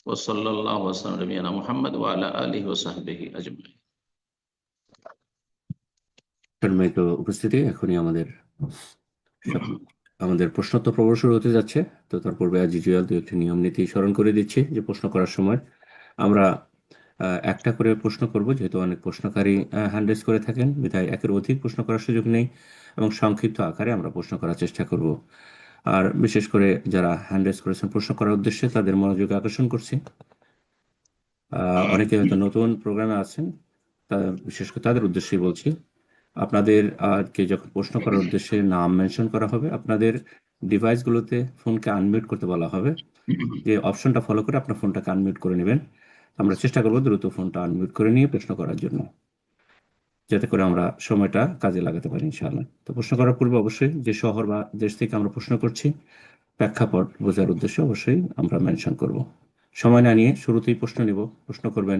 ওয়া সাল্লাল্লাহু ওয়া সাল্লাম আলা নবিয়িনা মুহাম্মদ ওয়া আলা আলিহি ওয়া সাহবিহি আজমাইন। সম্মানিত উপস্থিতি, এখনই আমাদের প্রশ্নোত্তর পর্ব শুরু হতে যাচ্ছে। তো তার পূর্বে আজ ইউজুয়াল দু একটি নিয়ম নীতি স্মরণ করে দিচ্ছি যে প্রশ্ন করার সময় আমরা একটা করে প্রশ্ন করব, যেহেতু অনেক প্রশ্নকারী হ্যান্ড রেজ করে থাকেন, বিধায় একের অধিক প্রশ্ন করার সুযোগ নেই, এবং সংক্ষিপ্ত আকারে আমরা প্রশ্ন করার চেষ্টা করব। আর বিশেষ করে যারা হ্যান্ড রেজ করেছেন প্রশ্ন করার উদ্দেশ্যে, তাদের মনোযোগ আকর্ষণ করছি। অনেকে হয়তো নতুন প্রোগ্রামে আছেন, বিশেষ করে তাদের উদ্দেশ্যেই বলছি, আপনাদের কে যখন প্রশ্ন করার উদ্দেশ্যে নাম মেনশন করা হবে, আপনাদের ডিভাইসগুলোতে ফোনকে আনমিউট করতে বলা হবে। যে অপশনটা ফলো করে আপনার ফোনটাকে আনমিউট করে নেবেন। আমরা চেষ্টা করবো দ্রুত ফোনটা আনমিউট করে নিয়ে প্রশ্ন করার জন্য, যাতে করে আমরা সময়টা কাজে লাগাতে পারি ইনশাআল্লাহ। তো প্রশ্ন করার পূর্বে অবশ্যই যে শহর বা দেশ থেকে আমরা প্রশ্ন করছি, প্রেক্ষাপট বোঝার উদ্দেশ্যে অবশ্যই আমরা মেনশন করব। সময় না নিয়ে শুরুতেই প্রশ্ন নিব। প্রশ্ন করবেন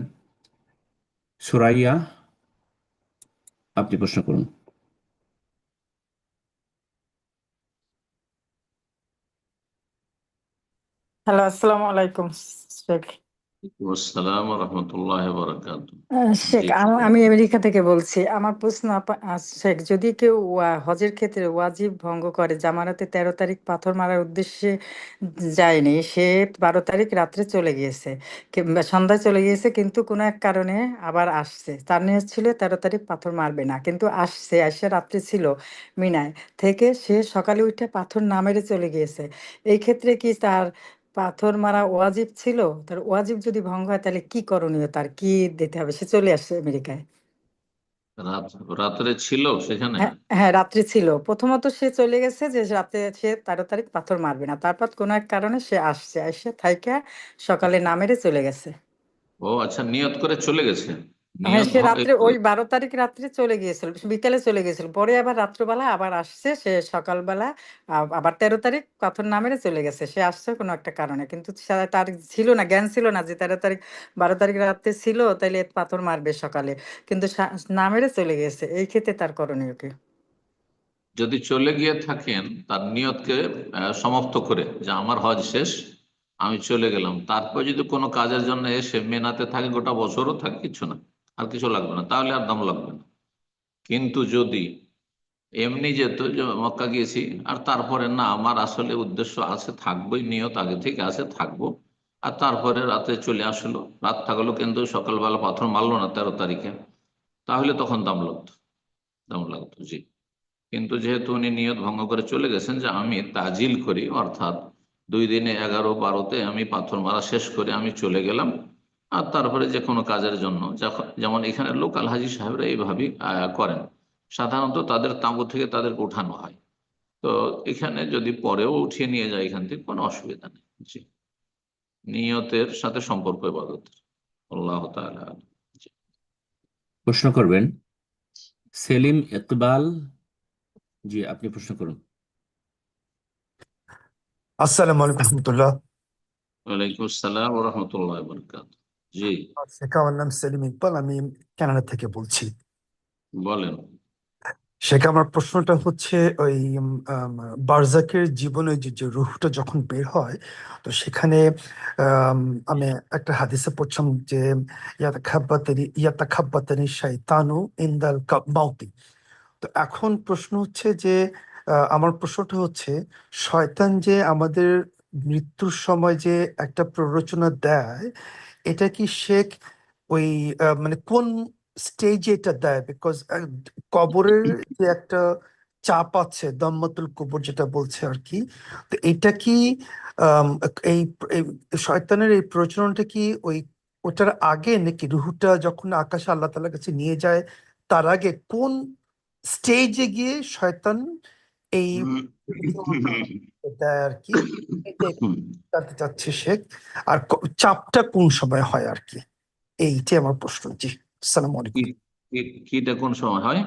সুরাইয়া, আপনি প্রশ্ন করুন। হ্যালো, আসসালামু আলাইকুম শেখ। আসসালাম রহমতুল্লাহ বরকাত। শেখ, জি, আমি আমেরিকা থেকে বলছি। আমার প্রশ্ন শেখ, যদি কেউ হজের ক্ষেত্রে ওয়াজিব ভঙ্গ করে, জামারাতে 13 তারিখ পাথর মারার উদ্দেশ্যে যায়নি, সে 12 তারিখ রাত্রে চলে গিয়েছে কিংবা সন্ধ্যায় চলে গিয়েছে, কিন্তু কোনো এক কারণে আবার আসছে। তার নিয়ত ছিল 13 তারিখ পাথর মারবে না, কিন্তু আসছে, আসে রাত্রে ছিল মিনায় থেকে, সে সকালে উঠে পাথর না মেরে চলে গিয়েছে। এই ক্ষেত্রে কি তার পাথর মারা ওয়াজিব ছিল? তার ওয়াজিব যদি ভঙ্গ হয়, তাহলে কি করণীয়, তার কি দিতে হবে? সে চলে আসছে আমেরিকায়। রাত্রে ছিল সেখানে। হ্যাঁ হ্যাঁ, রাত্রি ছিল। প্রথমত সে চলে গেছে যে রাতে সে 13 তারিখ পাথর মারবে না, তারপর কোনো এক কারণে সে আসছে, এসে থাইকা সকালে না মেরে চলে গেছে। ও আচ্ছা, নিয়ত করে চলে গেছে। হ্যাঁ, নিয়ত সে রাত্রে ওই 12 তারিখ রাত্রে চলে গিয়েছিল, বিকেলে চলে গিয়েছিল, পরে আবার রাত্রবেলা আবার আসছে, সে সকালবেলা আবার 13 তারিখ পাথর না মেরে চলে গেছে। সে আসছে কোনো একটা কারণে, কিন্তু তার ছিল না, জ্ঞান ছিল না যে 13 তারিখ 12 তারিখ রাত্রে ছিল, তাইলে পাথর মারবে সকালে, কিন্তু না মেরে চলে গেছে। এই ক্ষেত্রে তার করণীয় কি? যদি চলে গিয়ে থাকেন তার নিয়তকে সমাপ্ত করে, যে আমার হজ শেষ, আমি চলে গেলাম, তারপর যদি কোনো কাজের জন্য এসে মেনাতে থাকে, গোটা বছরও থাকে, কিছু না, আর কিছু লাগবে না, তাহলে আর দাম লাগবে না। কিন্তু যদি এমনি যেত যে মক্কা গিয়েছি, আর তারপরে না, আমার আসলে উদ্দেশ্য আছে, থাকবোই, নিয়ত আগে থেকে আছে, থাকবো, আর তারপরে রাতে চলে আসলো, রাত থাকলো, কিন্তু সকালবেলা পাথর মারলো না 13 তারিখে, তাহলে তখন দাম লাগতো, জি। কিন্তু যেহেতু উনি নিয়ত ভঙ্গ করে চলে গেছেন যে আমি তাজিল করি, অর্থাৎ 2 দিনে 11-12তে আমি পাথর মারা শেষ করে আমি চলে গেলাম, আর তারপরে যে কোনো কাজের জন্য, যেমন এখানে লোকাল হাজি সাহেবরা এইভাবেই করেন, সাধারণত তাদের তাঁবু থেকে তাদেরকে উঠানো হয়। তো এখানে যদি পরেও উঠিয়ে নিয়ে যায়, এখান থেকে কোনো অসুবিধা নেই, জি। নিয়তের সাথে সম্পর্ক ইবাদতের। আল্লাহ তাআলা আ'লাম। জি। প্রশ্ন করবেন সেলিম ইকবাল, জি আপনি প্রশ্ন করুন। আসসালামু আলাইকুম রহমতুল্লাহ। ওয়ালাইকুম আসসালাম ওয়া রাহমাতুল্লাহি ওয়া বারাকাতুহু। জি, শেখ, আমার নাম সেলিম ইকবাল, আমি কানাডা থেকে বলছি। বলেন। শেখ, আমার প্রশ্নটা হচ্ছে ওই বারজাকের জীবনে যে যে রূহটা যখন বের হয়, তো সেখানে আম, আমি একটা হাদিসে পড়ছিলাম যে ইয়াতাখাব্বাতানি শাইতানু ইনদাল মাউতি। তো এখন প্রশ্ন হচ্ছে যে আমার প্রশ্নটা হচ্ছে, শয়তান যে আমাদের মৃত্যুর সময় যে একটা প্ররোচনা দেয়, এটা কি শেখ ওই মানে কোন স্টেজে এটা দেয়? বিকজ কবরের যে একটা চাপ আছে, দম্মাতুল কবর যেটা বলছে আর কি, তো এটা কি আম, এই এই শয়তানের এই প্ররোচনাটা কি ওই ওটার আগে, নাকি রুহুটা যখন আকাশে আল্লাহ তাআলার কাছে নিয়ে যায় তার আগে? কোন স্টেজে গিয়ে শয়তান এই প্ররোচনাটা দেয় আর কি? এটা একটু জানতে চাচ্ছি শেখ। আর চাপটা কোন সময় হয় আর কি? এইটাই আমার প্রশ্ন। জি, আসসালামু আলাইকুম। কিটা কোন সময় হয়?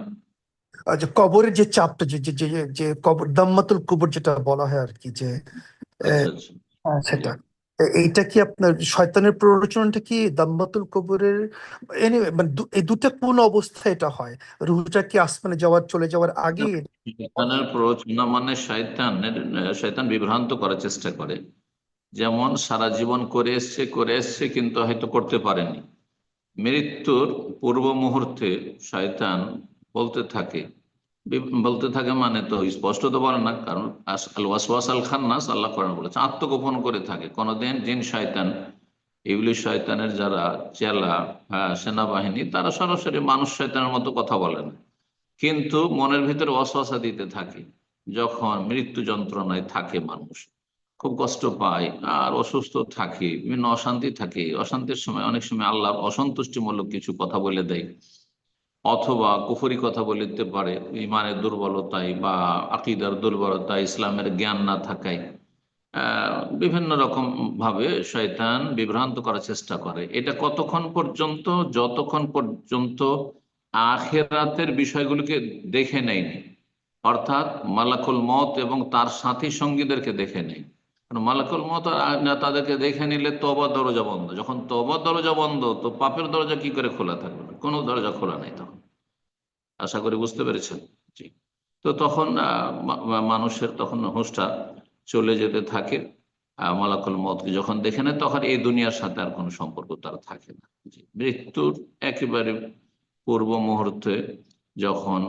যে কবরের যে চাপটা, যে যে যে যে কবর, দাম্মাতুল কবর যেটা বলা হয় আর কি, যে আচ্ছা আচ্ছা, জি। সেটা এইটা কি আপনার শয়তানের প্ররোচনাটা কি দাম্মাতুল কবরের? এনিওয়ে, মানে এই দুটা কোন অবস্থায় এটা হয়? রুহটা কি আসমানে চলে যাওয়ার আগে? শয়তানের প্ররোচনা মানে শয়তান বিভ্রান্ত করার চেষ্টা করে, যেমন সারা জীবন করে এসছে কিন্তু হয়তো করতে পারেনি, মৃত্যুর পূর্ব মুহূর্তে শয়তান বলতে থাকে, বলতে থাকে মানে তো স্পষ্ট তো বলে না, কারণ আল ওয়াসওয়াস আল খান্নাস, আল্লাহ কোরআন বলেছে, আত্মগোপন করে থাকে। কোনোদিন জিন শয়তান ইবলিশ শয়তানের যারা চেলা, সেনাবাহিনী, তারা সরাসরি মানুষ শয়তানের মতো কথা বলে না, কিন্তু মনের ভিতরে ওয়াসওয়াসা দিতে থাকে। যখন মৃত্যু যন্ত্রণায় থাকে মানুষ, খুব কষ্ট পায় আর অসুস্থ থাকে, বিভিন্ন অশান্তি থাকে, অশান্তির সময় অনেক সময় আল্লাহর অসন্তুষ্টিমূলক কিছু কথা বলে দেয়, অথবা কুফরি কথা বলতে পারে ইমানের দুর্বলতায় বা আকীদার দুর্বলতায়, ইসলামের জ্ঞান না থাকায়। বিভিন্ন রকম ভাবে শয়তান বিভ্রান্ত করার চেষ্টা করে। এটা কতক্ষণ পর্যন্ত? যতক্ষণ পর্যন্ত আখিরাতের বিষয়গুলোকে দেখে নেয়নি, অর্থাৎ মালাকুল মউত এবং তার সাথী সঙ্গীদেরকে দেখে নেই। কারণ মালাকুল মউত তাদেরকে দেখে নিলে তওবার দরজা বন্ধ। যখন তওবার দরজা বন্ধ, তো পাপের দরজা কি করে খোলা থাকবে? না, কোনো দরজা খোলা নেই তখন। আশা করি বুঝতে পেরেছেন। জি। তো তখন মানুষের তখন হুঁশটা চলে যেতে থাকে। মালাকুল মউতকে যখন দেখে নেয়, তখন এই দুনিয়ার সাথে আর কোনো সম্পর্ক তার থাকে না। জি। মৃত্যুর একেবারে পূর্ব মুহূর্তে যখন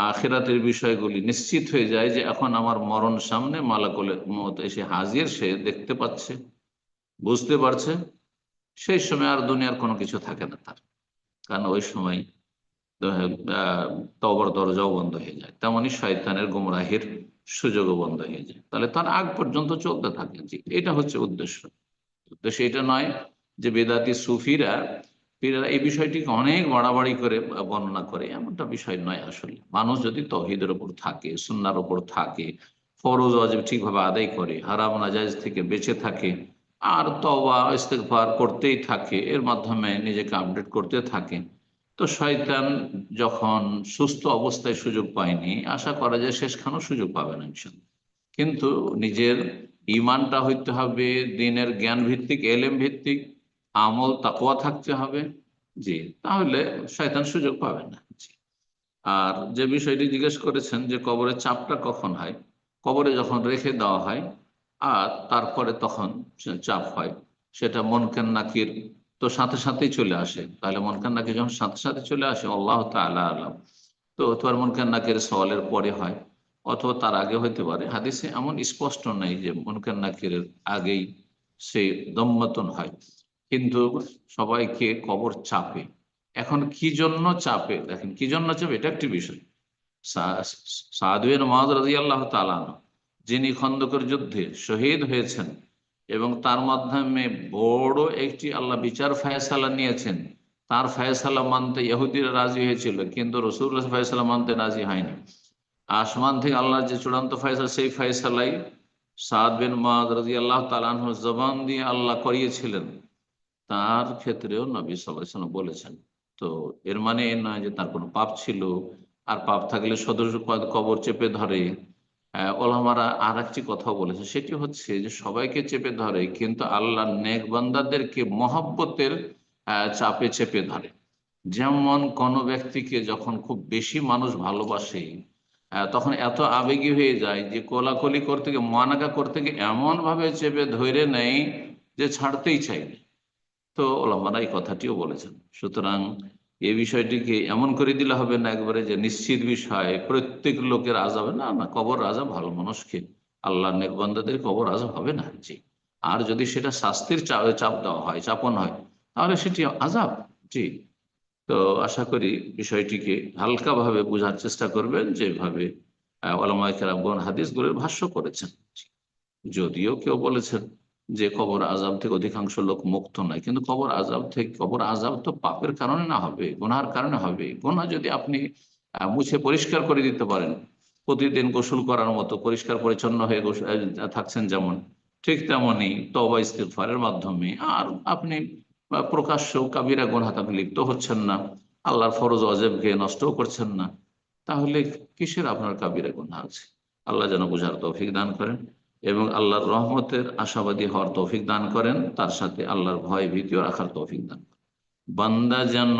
আখিরাতের বিষয়গুলি নিশ্চিত হয়ে যায় যে এখন আমার মরণ সামনে, মালাকুল মউত এসে হাজির, সে দেখতে পাচ্ছে, বুঝতে পারছে, সেই সময় আর দুনিয়ার কোনো কিছু থাকে না তার। কারণ ওই সময় তওবার দরজাও বন্ধ হয়ে যায়, তেমনি শয়তানের গুমরাহির সুযোগও বন্ধ হয়ে যায়। তাহলে তার আগ পর্যন্ত চলতে থাকে। জি, এটা হচ্ছে উদ্দেশ্য। উদ্দেশ্য এটা নয় যে বেদাতি সুফিরা পীররা এই বিষয়টিকে অনেক বাড়াবাড়ি করে বর্ণনা করে, এমনটা বিষয় নয়। আসলে মানুষ যদি তৌহিদের উপর থাকে, সুন্নাহর উপর থাকে, ফরজ ওয়াজিব ঠিকভাবে আদায় করে, হারাম নাজায়েজ থেকে বেঁচে থাকে, আর তওবা ইস্তেগফার করতেই থাকে, এর মাধ্যমে নিজেকে আপডেট করতে থাকে, তো শয়তান যখন সুস্থ অবস্থায় সুযোগ পায়নি, আশা করা যায় শেষখানেও সুযোগ পাবে না ইনশাল্লাহ। কিন্তু নিজের ইমানটা হইতে হবে দ্বীনের জ্ঞান ভিত্তিক, এলেম ভিত্তিক, আমল তাকওয়া থাকতে হবে। জি, তাহলে শয়তান সুযোগ পাবে না। জি। আর যে বিষয়টি জিজ্ঞেস করেছেন যে কবরের চাপটা কখন হয়, কবরে যখন রেখে দেওয়া হয় আর তারপরে তখন চাপ হয়, সেটা মুনকার নাকির তো সাথে সাথেই চলে আসে। তাহলে মুনকার নাকির যখন সাথে সাথে চলে আসে, আল্লাহ তাআলা আলাম, তো তোমার মুনকার নাকির সওয়ালের পরে হয়, অথবা তার আগে হইতে পারে। হাদিসে এমন স্পষ্ট নেই যে মুনকার নাকিরের আগেই সে দম্মাতন হয়, কিন্তু সবাইকে কবর চাপে। এখন কি জন্য চাপে, দেখেন কি জন্য চাপে, এটা একটি বিষয়। সাদ বিন মুআয রাদিয়াল্লাহু তাআলা আনহু, যিনি খন্দকের যুদ্ধে শহীদ হয়েছেন এবং তার মাধ্যমে বড় একটি আল্লাহ বিচার ফায়সালা নিয়েছেন, তার ফায়সালা মানতে ইহুদিরা রাজি হয়েছিল, কিন্তু রাসূলুল্লাহ ফায়সালা মানতে রাজি হয়নি। আসমান থেকে আল্লাহর যে চূড়ান্ত ফায়সালা, সেই ফায়সালাই সাদ বিন মুআয রাদিয়াল্লাহু তাআলা আনহুর জবান দিয়ে আল্লাহ করিয়েছিলেন। তার ক্ষেত্রেও নবী সাল্লাল্লাহু আলাইহি ওয়াসাল্লাম বলেছেন। তো এর মানে এ নয় যে তার কোনো পাপ ছিল, আর পাপ থাকলে সদস্য কবর চেপে ধরে। ওলামারা আর একটি কথাও বলেছে, সেটি হচ্ছে যে সবাইকে চেপে ধরে, কিন্তু আল্লাহ নেক বান্দাদেরকে মহব্বতের চাপে চেপে ধরে। যেমন কোনো ব্যক্তিকে যখন খুব বেশি মানুষ ভালোবাসে, তখন এত আবেগী হয়ে যায় যে কোলাকুলি করতে গিয়ে, মানাকা করতে গিয়ে এমন ভাবে চেপে ধরে নেয় যে ছাড়তেই চাইবে। তো ওলামারা এই কথাটিও বলেছেন। সুতরাং এই বিষয়টিকে এমন করে দিলে হবে না একবারে যে নিশ্চিত বিষয় প্রত্যেক লোকের আযাব, না না, কবর আযাব ভালো মানুষকে, আল্লাহ নেক বান্দাদের কবর আযাব হবে না। জি। আর যদি সেটা শাস্তির চাপ দেওয়া হয়, চাপন হয়, তাহলে সেটি আযাব। জি। তো আশা করি বিষয়টিকে হালকাভাবে বোঝার চেষ্টা করবেন, যেভাবে ওলামায়ে কেরামগণ হাদিসগুলোর ভাষ্য করেছেন। যদিও কেউ বলেছেন যে কবর আযাব থেকে অধিকাংশ লোক মুক্ত নয়, কিন্তু কবর আযাব থেকে, কবর আযাব তো পাপের কারণে না হবে, গুনাহর কারণে হবে। গুনাহ যদি আপনি মুছে পরিষ্কার করে দিতে পারেন, প্রতিদিন গোসল করার মতো পরিষ্কার পরিচ্ছন্ন হয়ে থাকছেন যেমন, ঠিক তেমনি তওবা ইস্তিগফারের মাধ্যমে, আর আপনি প্রকাশ্য কাবিরা গুনাহে আপনি লিপ্ত হচ্ছেন না, আল্লাহর ফরজ ওয়াজিবকে নষ্টও করছেন না, তাহলে কিসের আপনার কাবিরা গুনাহ আছে? আল্লাহ যেন বুঝার তৌফিক দান করেন এবং আল্লাহর রহমতের আশাবাদী হওয়ার তৌফিক দান করেন, তার সাথে আল্লাহর ভয় ভীতিও রাখার তৌফিক দান করেন। বান্দা যেন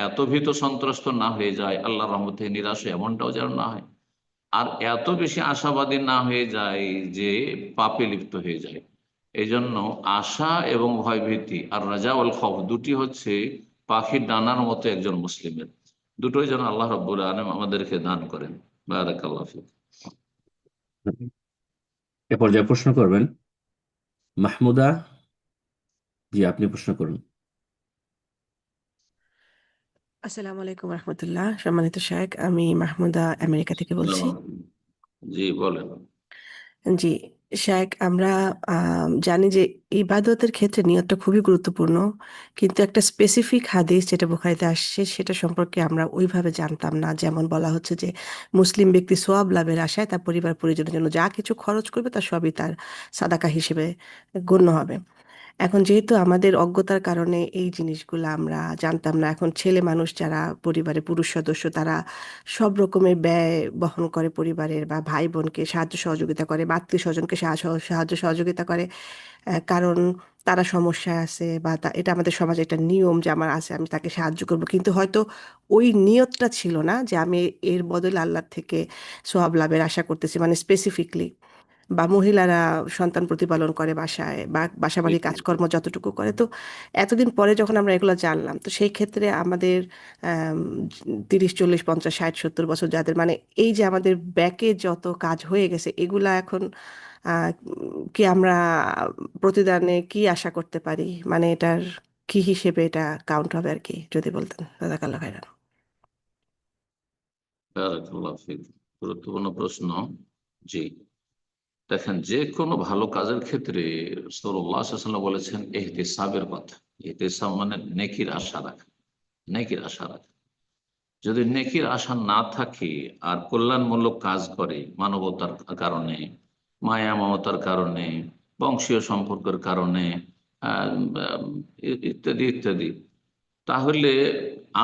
এত ভীত সন্ত্রস্ত না হয়ে যায়, আল্লাহর রহমত থেকে নিরাশ হয়, এমনটাও যেন না হয়। আর এত বেশি আশাবাদী না হয়ে যায় যে পাপে লিপ্ত হয়ে যায়। এই জন্য আশা এবং ভয় ভীতি, আর রাজা ওয়াল খৌফ, দুটি হচ্ছে পাখির ডানার মতো একজন মুসলিমের। দুটোই যেন আল্লাহ রাব্বুল আলামিন আমাদেরকে দান করেন। বারাকাল্লাহু ফিক। এ পর্যায়ে প্রশ্ন করবেন মাহমুদা জি, আপনি প্রশ্ন করুন। আসসালামু আলাইকুম রহমতুল্লাহ। সম্মানিত শায়েখ, আমি মাহমুদা আমেরিকা থেকে বলছি। জি বলেন। জি শায়েখ, আমরা জানি যে ইবাদতের ক্ষেত্রে নিয়তটা খুবই গুরুত্বপূর্ণ, কিন্তু একটা স্পেসিফিক হাদিস যেটা বুখারীতে আসছে সেটা সম্পর্কে আমরা ওইভাবে জানতাম না। যেমন বলা হচ্ছে যে মুসলিম ব্যক্তি সোয়াব লাভের আশায় তার পরিবার পরিজনের জন্য যা কিছু খরচ করবে তার সবই তার সাদাকা হিসেবে গণ্য হবে। এখন যেহেতু আমাদের অজ্ঞতার কারণে এই জিনিসগুলো আমরা জানতাম না, এখন ছেলে মানুষ যারা পরিবারের পুরুষ সদস্য তারা সব রকমের ব্যয় বহন করে পরিবারের, বা ভাই বোনকে সাহায্য সহযোগিতা করে, বা আত্মীয় স্বজনকে সাহায্য সহযোগিতা করে, কারণ তারা সমস্যায় আছে, বা এটা আমাদের সমাজে একটা নিয়ম যে আমার আছে আমি তাকে সাহায্য করব, কিন্তু হয়তো ওই নিয়তটা ছিল না যে আমি এর বদলে আল্লাহর থেকে সওয়াব লাভের আশা করতেছি, মানে স্পেসিফিকলি। বা মহিলারা সন্তান প্রতিপালন করে বাসায়, বা বাসাবাড়ির কাজকর্ম যতটুকু করে। তো এতদিন পরে যখন আমরা এগুলো জানলাম, তো সেই ক্ষেত্রে আমাদের 30 40 50 60 70 বছর যাদের, মানে এই যে আমাদের ব্যাকে যত কাজ হয়ে গেছে এগুলা এখন কি আমরা প্রতিদানে কি আশা করতে পারি, মানে এটার কি হিসেবে এটা কাউন্ট হবে আর কি, যদি বলতেন। জাযাকাল্লাহ খাইরান। বারাকাল্লাহু ফিক। গুরুত্বপূর্ণ প্রশ্ন। জি, দেখেন, যে কোনো ভালো কাজের ক্ষেত্রে রাসূলুল্লাহ সাল্লাল্লাহু আলাইহি ওয়াসাল্লাম বলেছেন ইহতিসাবের কথা। ইহতিসাব মানে নেকির আশা রাখা, নেকির আশা রাখা। যদি নেকির আশা না থাকে আর কল্যাণমূলক কাজ করে মানবতার কারণে, মায়া মমতার কারণে, বংশীয় সম্পর্কের কারণে, আহ, ইত্যাদি ইত্যাদি, তাহলে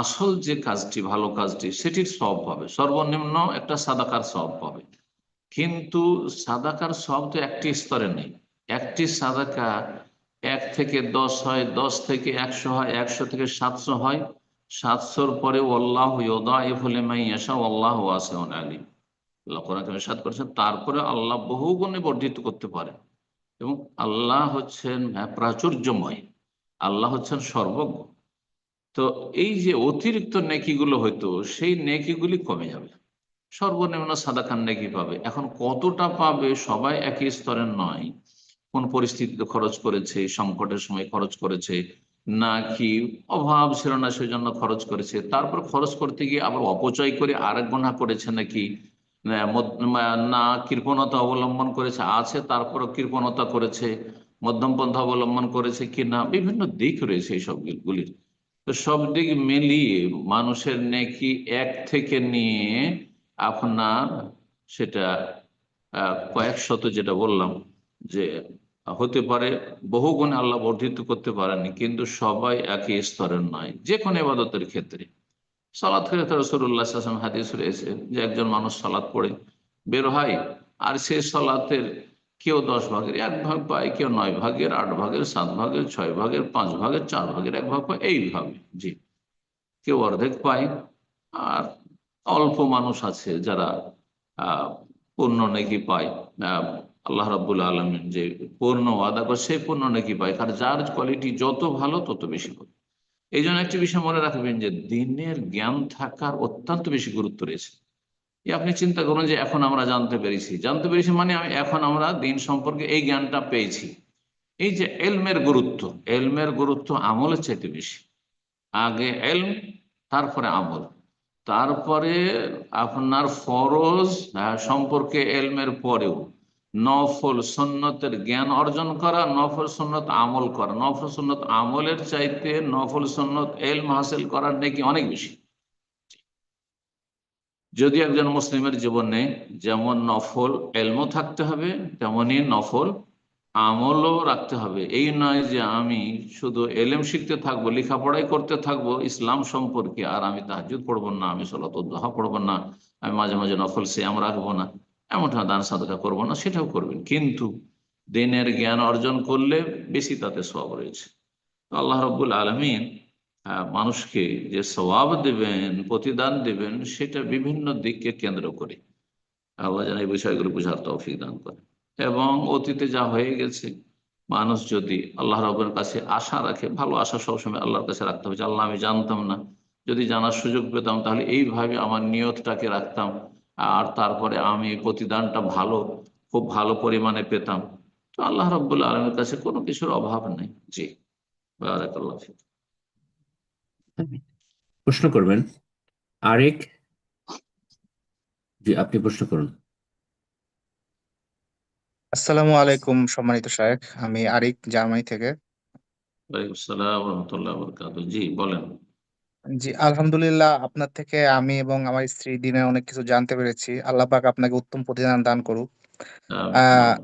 আসল যে কাজটি, ভালো কাজটি, সেটির সওয়াব পাবে, সর্বনিম্ন একটা সাদাকার সওয়াব পাবে। কিন্তু সাদাকার সওয়াব তো একটি স্তরে নেই। একটি সাদাকা 1 থেকে 10 হয়, 10 থেকে 100 হয়, 100 থেকে 700 হয়, 700-র পরে আল্লাহু ইউদাইফু লিমান ইয়াশা ওয়াল্লাহু ওয়াসিউন আলিম। আল্লাহ কোরআনে ইরশাদ করেছেন, তারপরে আল্লাহ বহুগুণে বর্ধিত করতে পারে, এবং আল্লাহ হচ্ছেন প্রাচুর্যময়, আল্লাহ হচ্ছেন সর্বজ্ঞ। তো এই যে অতিরিক্ত নেকিগুলো হয়তো, সেই নেকিগুলি কমে যাবে, সর্বনিম্ন সাদাকার নেকি পাবে। এখন কতটা পাবে সবাই একই স্তরের নয়। কোন পরিস্থিতিতে খরচ করেছে, সংকটের সময় খরচ করেছে, নাকি অভাব ছিল না সেজন্য খরচ করেছে, তারপর খরচ করতে গিয়ে আবার অপচয় করে আরেক গুনাহ করেছে নাকি, না কৃপণতা অবলম্বন করেছে, আছে তারপরও কৃপণতা করেছে, মধ্যম পন্থা অবলম্বন করেছে কিনা, বিভিন্ন দিক রয়েছে এই সবগুলির। তো সব দিক মিলিয়ে মানুষের নেকি 1 থেকে নিয়ে আপনার সেটা কয়েক শত, যেটা বললাম যে হতে পারে, বহু গুণে আল্লাহ বর্ধিত করতে পারেননি, কিন্তু সবাই একই স্তরের নয়। যে কোনো ইবাদতের ক্ষেত্রে, সালাত ক্ষেত্রে রাসূলুল্লাহ সাল্লাল্লাহু আলাইহি ওয়াসাল্লাম হাদিস রয়েছে যে একজন মানুষ সালাত পড়ে বের হয়, আর সে সালাতের কেউ 10 ভাগের 1 ভাগ পায়, কেউ 9 ভাগের 8 ভাগের 7 ভাগের 6 ভাগের 5 ভাগের 4 ভাগের 1 ভাগ পায়, এইভাবে। জি, কেউ অর্ধেক পায়। আর অল্প মানুষ আছে যারা আহ পূর্ণ নেকি পায়। আহ, আল্লাহ রাব্বুল আলামিন যে পূর্ণ ওয়াদা করে, সেই পূর্ণ নেকি পায়, কারণ যার কোয়ালিটি যত ভালো তত বেশি পাবে। এই জন্য একটি বিষয় মনে রাখবেন যে দিনের জ্ঞান থাকার অত্যন্ত বেশি গুরুত্ব রয়েছে। এই আপনি চিন্তা করুন যে এখন আমরা জানতে পেরেছি মানে এখন আমরা দিন সম্পর্কে এই জ্ঞানটা পেয়েছি। এই যে এলমের গুরুত্ব আমলের চাইতে বেশি। আগে এলম, তারপরে আমল, তারপরে আপনার ফরজ সম্পর্কে এলমের পরেও নফল সুন্নতের জ্ঞান অর্জন করা, নফল সুন্নত আমল করা, নফল সুন্নত আমলের চাইতে নফল সুন্নত এলম হাসিল করার নাকি অনেক বেশি। যদি একজন মুসলিমের জীবনে যেমন নফল এলমও থাকতে হবে, তেমনি নফল আমলও রাখতে হবে। এই নয় যে আমি শুধু এলেম শিখতে থাকবো, লেখাপড়াই করতে থাকবো ইসলাম সম্পর্কে, আর আমি তাহাজ্জুদ পড়বো না, আমি সালাতুদ দুহা পড়বো না, আমি মাঝে মাঝে নফল সিয়াম রাখবো না, এমনটা দান সাদকা করবো না, সেটাও করবেন, কিন্তু দিনের জ্ঞান অর্জন করলে বেশি তাতে সওয়াব রয়েছে। আল্লাহ রাব্বুল আলামিন মানুষকে যে সওয়াব দেবেন, প্রতিদান দেবেন, সেটা বিভিন্ন দিককে কেন্দ্র করে। আল্লাহ যেন এই বিষয়গুলো বুঝার তৌফিক দান করে। এবং অতীতে যা হয়ে গেছে, মানুষ যদি আল্লাহ রাব্বুল কাছে আশা রাখে, ভালো আশা সবসময় আল্লাহর কাছে রাখতে হবে যে আল্লাহ, আমি জানতাম না, যদি জানার সুযোগ পেতাম তাহলে এইভাবে আমার নিয়তটাকে রাখতাম, আর তারপরে আমি প্রতিদানটা খুব ভালো পরিমাণে পেতাম। তো আল্লাহ রাব্বুল আলামিনের কাছে কোনো কিছুর অভাব নেই। জি। বারাকাল্লাহ ফিক। প্রশ্ন করবেন আরেক। জি, আপনি প্রশ্ন করুন। আসসালামু আলাইকুম সম্মানিত শায়েখ, আমি আরিক জার্মানি থেকে। ওয়ালাইকুম আসসালাম রহমতুল্লাহ বরকাত। জি বলেন। জি, আলহামদুলিল্লাহ, আপনার থেকে আমি এবং আমার স্ত্রী দিনে অনেক কিছু জানতে পেরেছি। আল্লাহ পাক আপনাকে উত্তম প্রতিদান দান করুক। আহ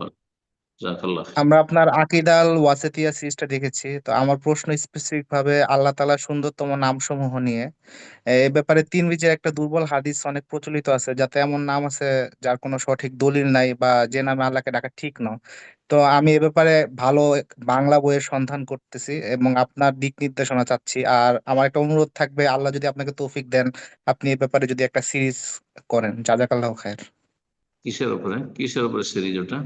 জাযাকাল্লাহ খাইর। আমরা আপনার আকিদাল ওয়াসিতিয়া সিরিজটা দেখেছি। তো আমার প্রশ্ন স্পেসিফিক ভাবে আল্লাহ তাআলার সুন্দরতম নামসমূহ নিয়ে। এ ব্যাপারে তিনবিজের একটা দুর্বল হাদিস অনেক প্রচলিত আছে, যাতে এমন নাম আছে যার কোনো সঠিক দলিল নাই বা যে নামে আল্লাহকে ডাকা ঠিক নয়। তো আমি এ ব্যাপারে ভালো বাংলা বইয়ের সন্ধান করতেছি এবং আপনার দিক নির্দেশনা চাচ্ছি। আর আমার একটা অনুরোধ থাকবে, আল্লাহ যদি আপনাকে তৌফিক দেন, আপনি এ ব্যাপারে যদি একটা সিরিজ করেন। জাযাকাল্লাহু খায়ের। কিসের উপরে সিরিজ ওটা?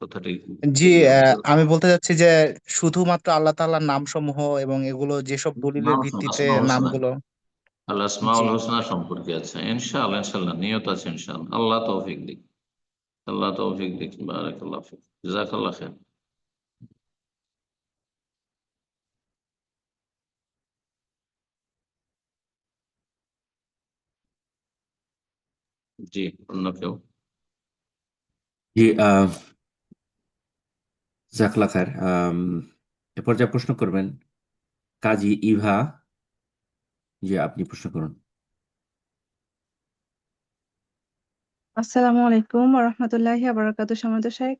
কথাটি জি, ক্লিয়ার করে। আমি বলতে চাচ্ছি যে শুধুমাত্র আল্লাহ তাআলার নামসমূহ এবং এগুলো যেসব দলিলের ভিত্তিতে আসমাউল হোসনা, নামগুলো। আল জি, আসমাউল হোসনা সম্পর্কে আছে। ইনশাআল্লাহ ইনশাআল্লাহ নিয়ত আছে ইনশাআল্লাহ। আল্লাহ তৌফিক দিক, আল্লাহ তৌফিক দিক। বারাকাল্লাহ ফিক, জাযাকাল্লাহ খাইর। জি, অন্য কেউ? জি, জাজাকাল্লাহ খায়ের। এ পর্যায়ে প্রশ্ন করবেন কাজী ইভা। জি, আপনি প্রশ্ন করুন। আসসালামু আলাইকুম রহমতুল্লাহি আবরাকাতু সম্মানিত শাইখ।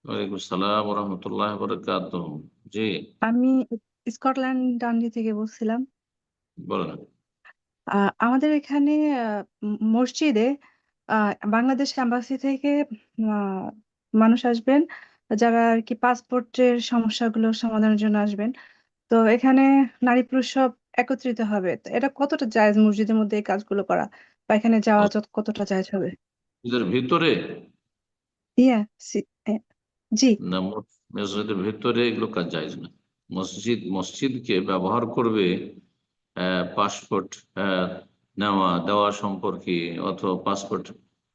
ওয়ালাইকুম আসসালাম রহমতুল্লাহ বরকাত। জি আমি স্কটল্যান্ড ডান্ডি থেকে বলছিলাম। বলেন। আমাদের এখানে মসজিদে বাংলাদেশ এম্বাসি থেকে আহ, মানুষ আসবেন, যারা আর কি পাসপোর্টের সমস্যাগুলো সমাধানের জন্য আসবেন। তো এখানে নারী পুরুষ সব একত্রিত হবে। তো এটা কতটা জায়েজ মসজিদের মধ্যে এই কাজগুলো করা, বা এখানে যাওয়া কতটা জায়েজ হবে? মসজিদের ভিতরে? ইয়া এ- জি। না, মসজিদের ভিতরে এগুলো কাজ জায়েজ না। মসজিদকে ব্যবহার করবে পাসপোর্ট নেওয়া দেওয়া সম্পর্কে, অথবা পাসপোর্ট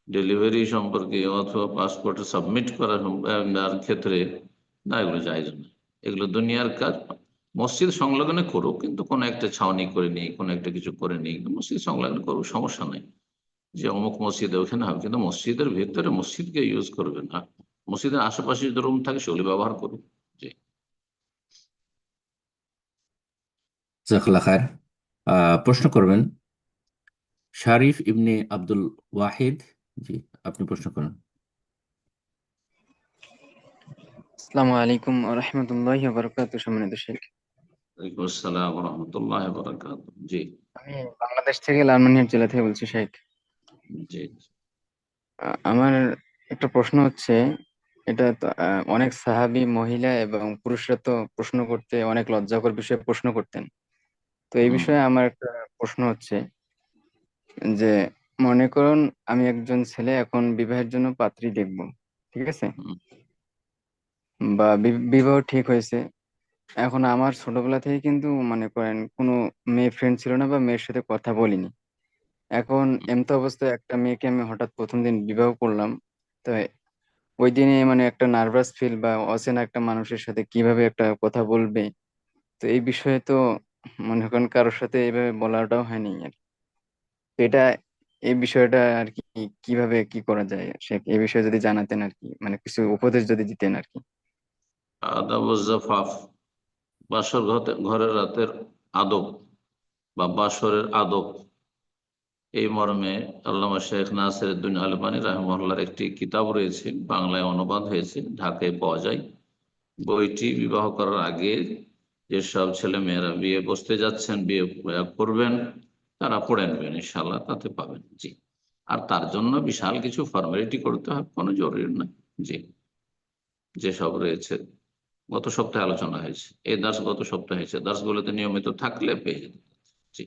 ডেলিভারি সম্পর্কে, অথবা পাসপোর্ট সাবমিট করার ক্ষেত্রে না, এগুলো জায়েজ না। এগুলো দুনিয়ার কাজ। মসজিদ সংলগ্নে করুক, কিন্তু কোনো একটা ছাউনি করে নিই, কোনো একটা কিছু করে নিই, মসজিদ সংলগ্ন করুক, সমস্যা নেই। যে অমুক মসজিদে ওখানে হবে, কিন্তু মসজিদের ভিতরে মসজিদকে ইউজ করবে না। মসজিদের আশেপাশে যদি রুম থাকে সেগুলি ব্যবহার করুন। জি। জাজাকাল্লাহ খায়ের। প্রশ্ন করবেন শারিফ ইবনে আব্দুল ওয়াহিদ। জি, আপনি প্রশ্ন করুন। আসসালামু আলাইকুম রহমতুল্লাহি বারাকাতুহু সম্মানিত শেখ। ওয়ালাইকুম আসসালাম রহমতুল্লাহ বরকাত। জি আমি বাংলাদেশ থেকে লালমনিরহাট জেলা থেকে বলছি শেখ। জি। আমার একটা প্রশ্ন হচ্ছে, এটা তো অনেক সাহাবী মহিলা এবং পুরুষরা তো প্রশ্ন করতে অনেক লজ্জাকর বিষয়ে প্রশ্ন করতেন। তো এই হুম, বিষয়ে আমার একটা প্রশ্ন হচ্ছে যে, মনে করুন আমি একজন ছেলে এখন বিবাহের জন্য পাত্রী দেখব, ঠিক আছে, হুম, বা বিবাহ ঠিক হয়েছে। এখন আমার ছোটবেলা থেকে কিন্তু মনে করেন কোনো মেয়ে ফ্রেন্ড ছিল না বা মেয়ের সাথে কথা বলিনি। এখন হুম। এমতো অবস্থায় একটা মেয়েকে আমি হঠাৎ প্রথম দিন বিবাহ করলাম। তো ওই দিনে মানে একটা নার্ভাস ফিল, বা অচেনা একটা মানুষের সাথে কিভাবে একটা কথা বলবে, তো এই বিষয়ে তো মনে করেন কারোর সাথে এইভাবে বলাটাও হয়নি আর কি। তো এটা, এই বিষয়টা আর কি কিভাবে কি করা যায়, সে এই বিষয়ে যদি জানাতেন আর কি, মানে কিছু উপদেশ যদি দিতেন আর কি। আদাব ও জাফাফ, বাসর ঘরের রাতের আদব বা বাসরের আদব, এই মর্মে আল্লামা শেখ নাসিরউদ্দিন আলবানী রাহিমাহুল্লাহর একটি কিতাব রয়েছে, বাংলায় অনুবাদ হয়েছে, ঢাকায় পাওয়া যায়। বইটি বিবাহ করার আগে যেসব ছেলে মেয়েরা বিয়ে বসতে যাচ্ছেন, বিয়ে করবেন, তারা পড়ে নেবেন ইনশাল্লাহ, তাতে পাবেন। জি। আর তার জন্য বিশাল কিছু ফর্মালিটি করতে হবে কোনো জরুরি না। জি, যেসব রয়েছে গত সপ্তাহে আলোচনা হয়েছে, এই দাস গত সপ্তাহে হয়েছে, দাসগুলোতে নিয়মিত থাকলে পেয়ে যেতে। জি,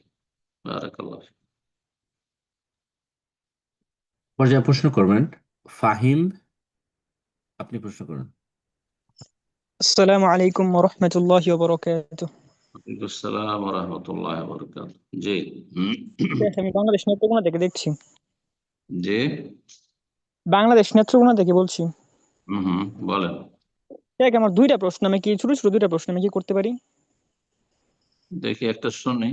বারাকাল্লাহ। পর্যায়ে প্রশ্ন করবেন ফাহিম। আপনি প্রশ্ন করুন। আসসালামু আলাইকুম ওরহমতুল্লাহি ওয়াবারাকাতুহু। ওয়ালাইকুম আসসালাম রহমতুল্লাহ বরকাত। জি। শেখ, আমি বাংলাদেশ নেত্রকোনা থেকে দেখছি। জি। বাংলাদেশ নেত্রকোনা থেকে বলছি। হুম, বলেন। শেখ আমার দুইটা প্রশ্ন, আমি কি ছোট ছোট দুইটা প্রশ্ন আমি কি করতে পারি? দেখি একটা শুনি।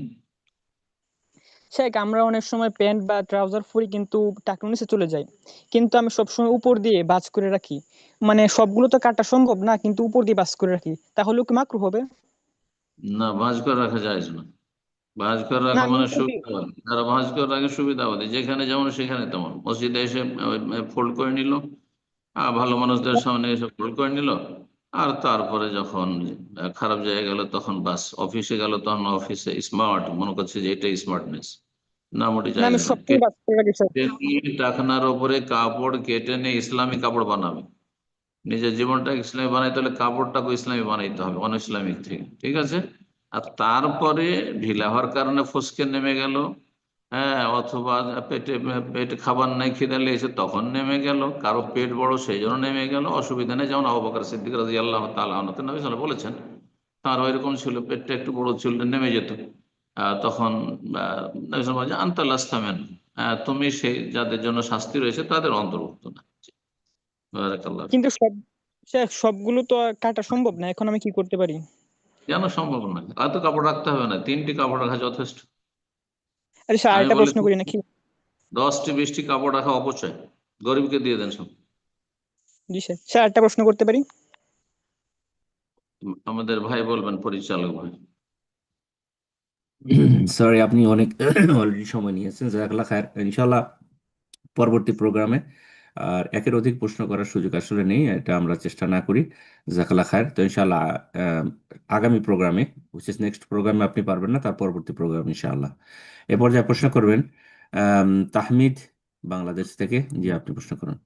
শেখ, আমরা অনেক সময় প্যান্ট বা ট্রাউজার পরি কিন্তু টাকনুর নিচে চলে যায়, কিন্তু আমি সবসময় উপর দিয়ে ভাঁজ করে রাখি। মানে সবগুলো তো কাটা সম্ভব না, কিন্তু উপর দিয়ে ভাঁজ করে রাখি, তাহলেও কি মাকরু হবে? না, ভাঁজ করে রাখা যায় না। ভাঁজ করে না রাখা আমি মানে উপর দিয়ে, সুবিধাবাদী, যারা ভাঁজ করে রাখে সুবিধাবাদী, যেখানে যেমন সেখানে তেমন। মসজিদে এসে ফোল্ড করে নিল, ভালো মানুষদের সামনে এসে ফোল্ড করে নিল, আর তারপরে যখন খারাপ জায়গায় গেল তখন বাস, অফিসে গেল তখন অফিসে স্মার্ট মনে করছে যে এটা স্মার্টনেস। না, মোটে না আমি জায়গা না। সবসময় ভাঁজ করে রাখি স্যার। টাকনার ওপরে কাপড় কেটে নিয়ে ইসলামী কাপড় বানাবে, নিজের জীবনটাকে ইসলামী বানাইতে হলে কাপড়টাকে ইসলামী বানাইতে হবে, অন ইসলামিক থেকে, ঠিক আছে। আর তারপরে ঢিলা হওয়ার কারণে ফসকে নেমে গেল, হ্যাঁ, অথবা পেটে পেটে খাবার নাই, খিদে লেগেছে তখন নেমে গেল, কারো পেট বড় সেই জন্য নেমে গেল, অসুবিধা নেই। যেমন আবু বকর সিদ্দিক রাদিয়াল্লাহু তাআলা আনহু, নবী সাল্লাল্লাহু আলাইহি ওয়াসাল্লাম বলেছেন তার ওইরকম ছিল, পেটটা একটু বড় ছিল, নেমে যেত। তখন নবী সাল্লাল্লাহু আলাইহি ওয়াসাল্লাম বলেছেন, আনতা লাস্তা মিনহুম, তুমি সেই যাদের জন্য শাস্তি রয়েছে তাদের অন্তর্ভুক্ত না। বারাকাল্লাহ ফিক। কিন্তু শেখ সবগুলো তো আর কাটা সম্ভব না, এখন আমি কি করতে পারি? কেন সম্ভব না? এত কাপড় রাখতে হবে না, 3টি কাপড় রাখা যথেষ্ট। আরে স্যার আমি আরেকটা বলি প্রশ্ন করি নাকি? 10টি 20টি কাপড় রাখা অপচয়, গরিবকে দিয়ে দেন সব। জি স্যার, স্যার আরেকটা প্রশ্ন করতে পারি? আমাদের ভাই বলবেন, পরিচালক ভাই। সরি, আপনি অনেক অলরেডি সময় নিয়েছেন, জাযাকাল্লাহ খায়ের। ইনশাল্লাহ পরবর্তী প্রোগ্রামে আর একের অধিক প্রশ্ন করার সুযোগ আসলে নেই, এটা আমরা চেষ্টা না করি। জাযাকাল্লাহ খায়ের। তো ইনশাল্লাহ আগামী প্রোগ্রামে, নেক্সট প্রোগ্রামে আপনি পারবেন না, তার পরবর্তী প্রোগ্রাম ইনশাআল্লাহ। এ পর্যায়ে প্রশ্ন করবেন তাহমিদ, বাংলাদেশ থেকে। জি, আপনি প্রশ্ন করুন।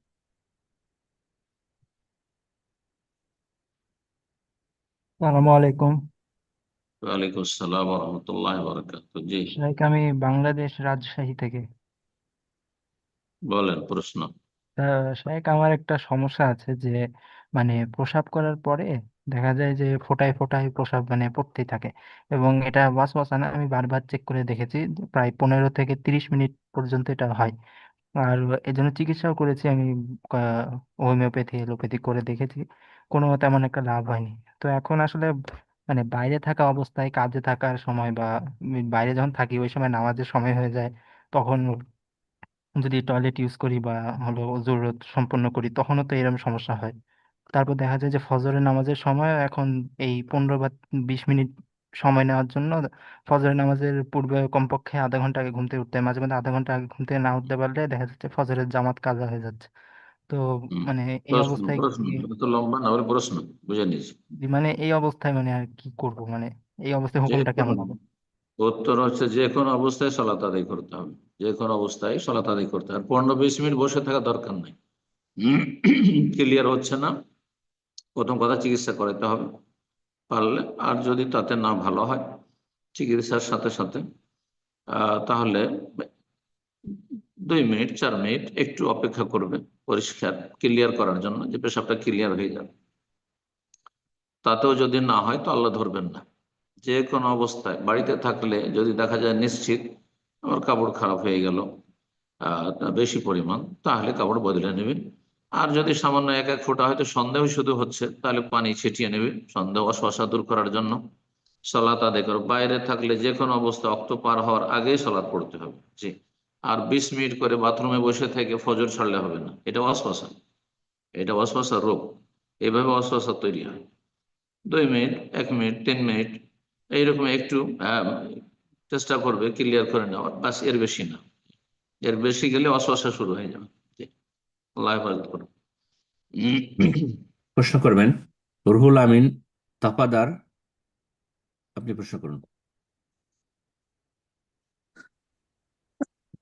আসসালামু আলাইকুম। ওয়ালাইকুম আসসালাম ওয়া রাহমাতুল্লাহি ওয়া বারাকাতুহু। জি, শেখ, আমি বাংলাদেশ রাজশাহী থেকে। বলেন প্রশ্ন। শেখ, আমার একটা সমস্যা আছে যে মানে প্রসাব করার পরে দেখা যায় যে ফোঁটায় ফোঁটায় প্রসাব মানে পড়তেই থাকে, এবং এটা ওয়াসওয়াসা না, আমি বারবার চেক করে দেখেছি যে প্রায় 15 থেকে 30 মিনিট পর্যন্ত এটা হয়। আর এই জন্য চিকিৎসাও করেছি আমি, হোমিওপ্যাথি এলোপ্যাথি করে দেখেছি, কোনো তেমন একটা লাভ হয়নি। তো এখন আসলে মানে বাইরে থাকা অবস্থায়, কাজে থাকার সময় বা বাইরে যখন থাকি ওই সময় নামাজের সময় হয়ে যায়, তখন যদি টয়লেট ইউজ করি বা হলো জরুরত সম্পন্ন করি, তখনও তো এরকম সমস্যা হয়। তারপর দেখা যায় যে ফজরের নামাজের সময় এখন এই 15 বা 20 মিনিট সময় নেওয়ার জন্য ফজরের নামাজের পূর্বে কমপক্ষে আধা ঘন্টা আগে ঘুম থেকে উঠতে হয়, মাঝে মাঝে আধা ঘন্টা আগে ঘুম থেকে না উঠতে পারলে দেখা যাচ্ছে ফজরের জামাত কাজা হয়ে যাচ্ছে। তো হুম, মানে এই প্রশ্ন অবস্থায় প্রশ্ন এত লম্বা না হলে প্রশ্ন বুঝে নিয়েছি। মানে এই অবস্থায় মানে আর কি করব, মানে এই অবস্থায় যে হুকুমটা কোনো কেমন হবে? উত্তর হচ্ছে, যে কোনো অবস্থায় সালাত আদায় করতে হবে, যে কোনো অবস্থায় সালাত আদায় করতে হবে। আর 15-20 মিনিট বসে থাকা দরকার নাই। ক্লিয়ার হচ্ছে না, প্রথম কথা চিকিৎসা করাতে হবে পারলে। আর যদি তাতে না ভালো হয়, চিকিৎসার সাথে সাথে তাহলে 2 মিনিট 4 মিনিট একটু অপেক্ষা করবে, পরিষ্কার ক্লিয়ার করার জন্য, যে পেশাবটা ক্লিয়ার হয়ে যাবে। তাতেও যদি না হয় তো আল্লাহ ধরবেন না। যে কোনো অবস্থায় বাড়িতে থাকলে যদি দেখা যায় নিশ্চিত আমার কাপড় খারাপ হয়ে গেল বেশি পরিমাণ, তাহলে কাপড় বদলে নেবেন। আর যদি সামান্য 1-1 ফোঁটা হয়তো সন্দেহ শুধু হচ্ছে, তাহলে পানি ছিটিয়ে নেবে সন্দেহ অশোয়াশা দূর করার জন্য। সালাত আদায় করো। বাইরে থাকলে যে কোনো অবস্থা অক্ত পার হওয়ার আগেই সালাত পড়তে হবে। জি। আর 20 মিনিট করে বাথরুমে বসে থেকে ফজর ছাড়লে হবে না, এটা ওয়াসওয়াসা, এটা ওয়াসওয়াসার রোগ। এভাবে ওয়াসওয়াসা তৈরি হয়। 2 মিনিট, 1 মিনিট, 3 মিনিট এইরকম একটু চেষ্টা করবে ক্লিয়ার করে নেওয়ার, বাস, এর বেশি না। এর বেশি গেলে অস্বস্যা শুরু হয়ে যাবে। জি, আল্লাহ হেফাজত করুন। প্রশ্ন করবেন রুহুল আমিন তাপাদার, আপনি প্রশ্ন করুন।